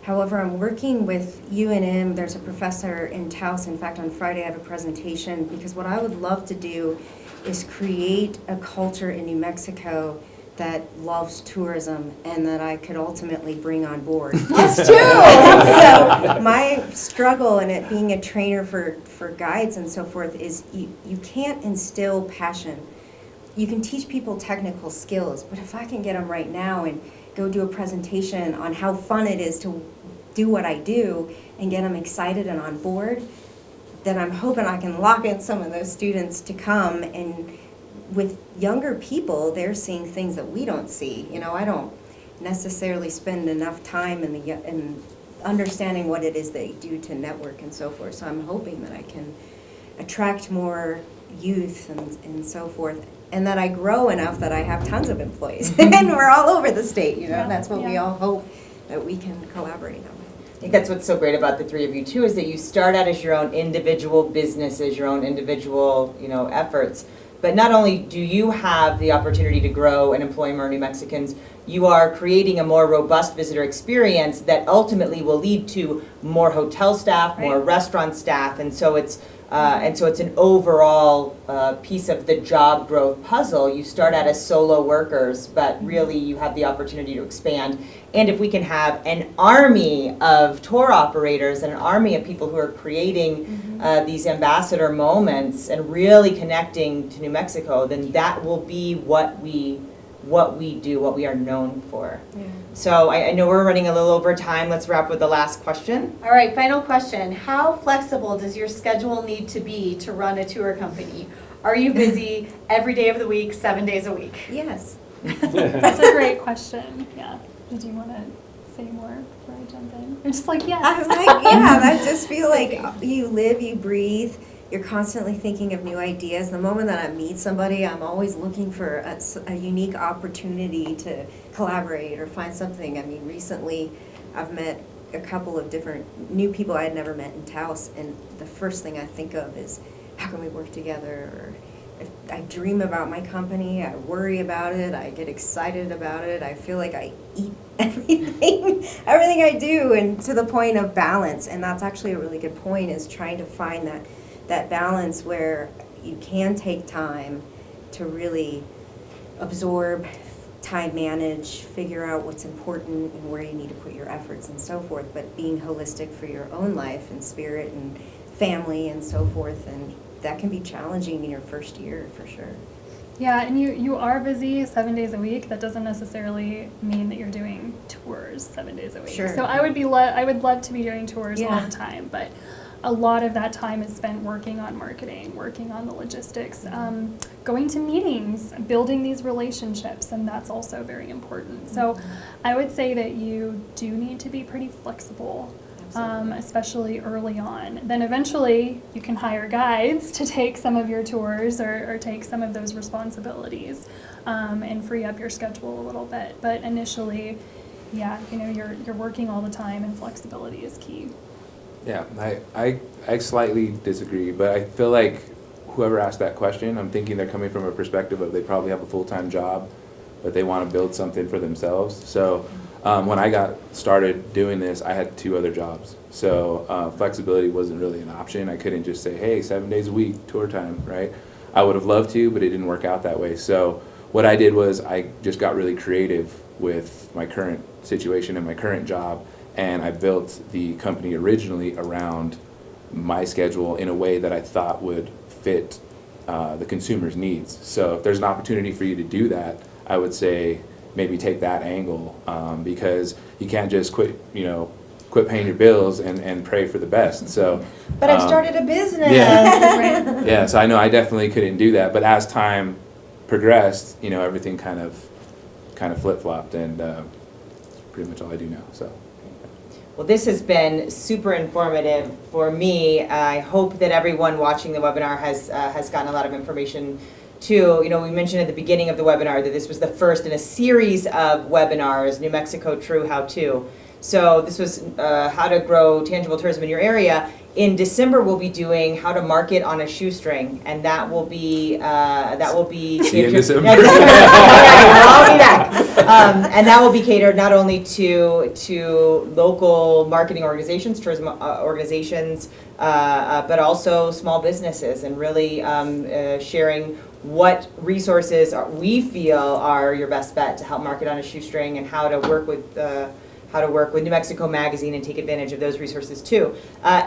However, I'm working with UNM. There's a professor in Taos. In fact, on Friday I have a presentation, because what I would love to do is create a culture in New Mexico that loves tourism and that I could ultimately bring on board. Us too! So my struggle in it being a trainer for guides and so forth is you can't instill passion. You can teach people technical skills, but if I can get them right now and go do a presentation on how fun it is to do what I do and get them excited and on board, then I'm hoping I can lock in some of those students to come. And with younger people, they're seeing things that we don't see. I don't necessarily spend enough time in understanding what it is they do to network and so forth. So I'm hoping that I can attract more youth and so forth, and that I grow enough that I have tons of employees. And we're all over the state, Yeah, that's what we yeah. all hope that we can collaborate on. I think that's what's so great about the 3 of you too, is that you start out as your own individual businesses, your own individual, efforts. But not only do you have the opportunity to grow and employ more New Mexicans, you are creating a more robust visitor experience that ultimately will lead to more hotel staff, more Right. restaurant staff, and so it's an overall piece of the job growth puzzle. You start out as solo workers, but really you have the opportunity to expand. And if we can have an army of tour operators and an army of people who are creating these ambassador moments and really connecting to New Mexico, then that will be what we do, what we are known for. Yeah. So I know we're running a little over time. Let's wrap with the last question. All right, final question. How flexible does your schedule need to be to run a tour company? Are you busy every day of the week, 7 days a week? Yes. That's a great question. Yeah. Did you want to say more before I jump in? You're just like, yes. I'm like, I just feel like you live, you breathe, you're constantly thinking of new ideas. The moment that I meet somebody, I'm always looking for a unique opportunity to collaborate or find something. I mean, recently I've met a couple of different new people I had never met in Taos, and the first thing I think of is, how can we work together? Or if I dream about my company, I worry about it, I get excited about it, I feel like I eat everything I do, and to the point of balance. And that's actually a really good point, is trying to find that balance where you can take time to really absorb, time manage, figure out what's important and where you need to put your efforts and so forth, but being holistic for your own life and spirit and family and so forth. And that can be challenging in your first year, for sure. Yeah, and you are busy 7 days a week. That doesn't necessarily mean that you're doing tours 7 days a week. Sure. So I would love to be doing tours all Yeah. the time, but a lot of that time is spent working on marketing, working on the logistics, going to meetings, building these relationships, and that's also very important. So I would say that you do need to be pretty flexible especially early on. Then eventually you can hire guides to take some of your tours or take some of those responsibilities and free up your schedule a little bit. But initially, yeah, you're working all the time, and flexibility is key. Yeah, I slightly disagree, but I feel like whoever asked that question, I'm thinking they're coming from a perspective of they probably have a full-time job, but they want to build something for themselves. So when I got started doing this, I had 2 other jobs. So flexibility wasn't really an option. I couldn't just say, hey, 7 days a week, tour time, right? I would have loved to, but it didn't work out that way. So what I did was I just got really creative with my current situation and my current job, and I built the company originally around my schedule in a way that I thought would fit the consumer's needs. So if there's an opportunity for you to do that, I would say maybe take that angle, because you can't just quit paying your bills and pray for the best. So, But I've started a business. Yeah. Yeah, so I know I definitely couldn't do that, but as time progressed, everything kind of flip-flopped, and pretty much all I do now. So. Well, this has been super informative for me. I hope that everyone watching the webinar has gotten a lot of information too. We mentioned at the beginning of the webinar that this was the first in a series of webinars, New Mexico True How To. So this was how to grow tangible tourism in your area. In December, we'll be doing how to market on a shoestring, and that will be See you in December. Yeah, I'll be back. And that will be catered not only to local marketing organizations, tourism organizations, but also small businesses, and really sharing what resources we feel are your best bet to help market on a shoestring, and how to work with New Mexico Magazine and take advantage of those resources too.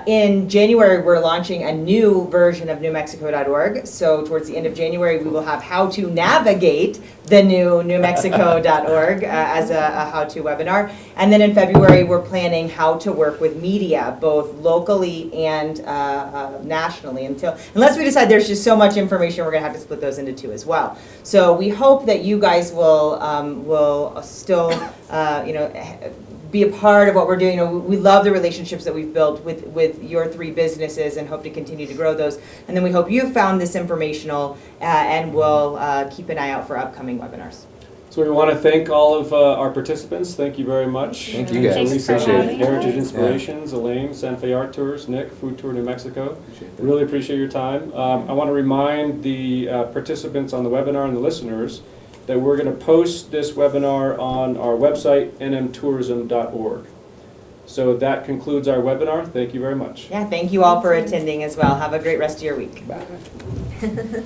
In January, we're launching a new version of newmexico.org. So towards the end of January, we will have how to navigate the new newmexico.org as a how-to webinar. And then in February, we're planning how to work with media, both locally and nationally. Unless we decide there's just so much information, we're gonna have to split those into 2 as well. So we hope that you guys will still, be a part of what we're doing. We love the relationships that we've built with your 3 businesses, and hope to continue to grow those. And then we hope you found this informational, and we'll keep an eye out for upcoming webinars. So we want to thank all of our participants. Thank you very much. Thank you guys. Thanks for Appreciate it. having Heritage us. Inspirations, Elaine, Santa Fe Art Tours, Nick, Food Tour New Mexico. Appreciate that. Really appreciate your time. I want to remind the participants on the webinar and the listeners that we're going to post this webinar on our website, nmtourism.org. So that concludes our webinar. Thank you very much. Yeah, thank you all for attending as well. Have a great rest of your week. Bye.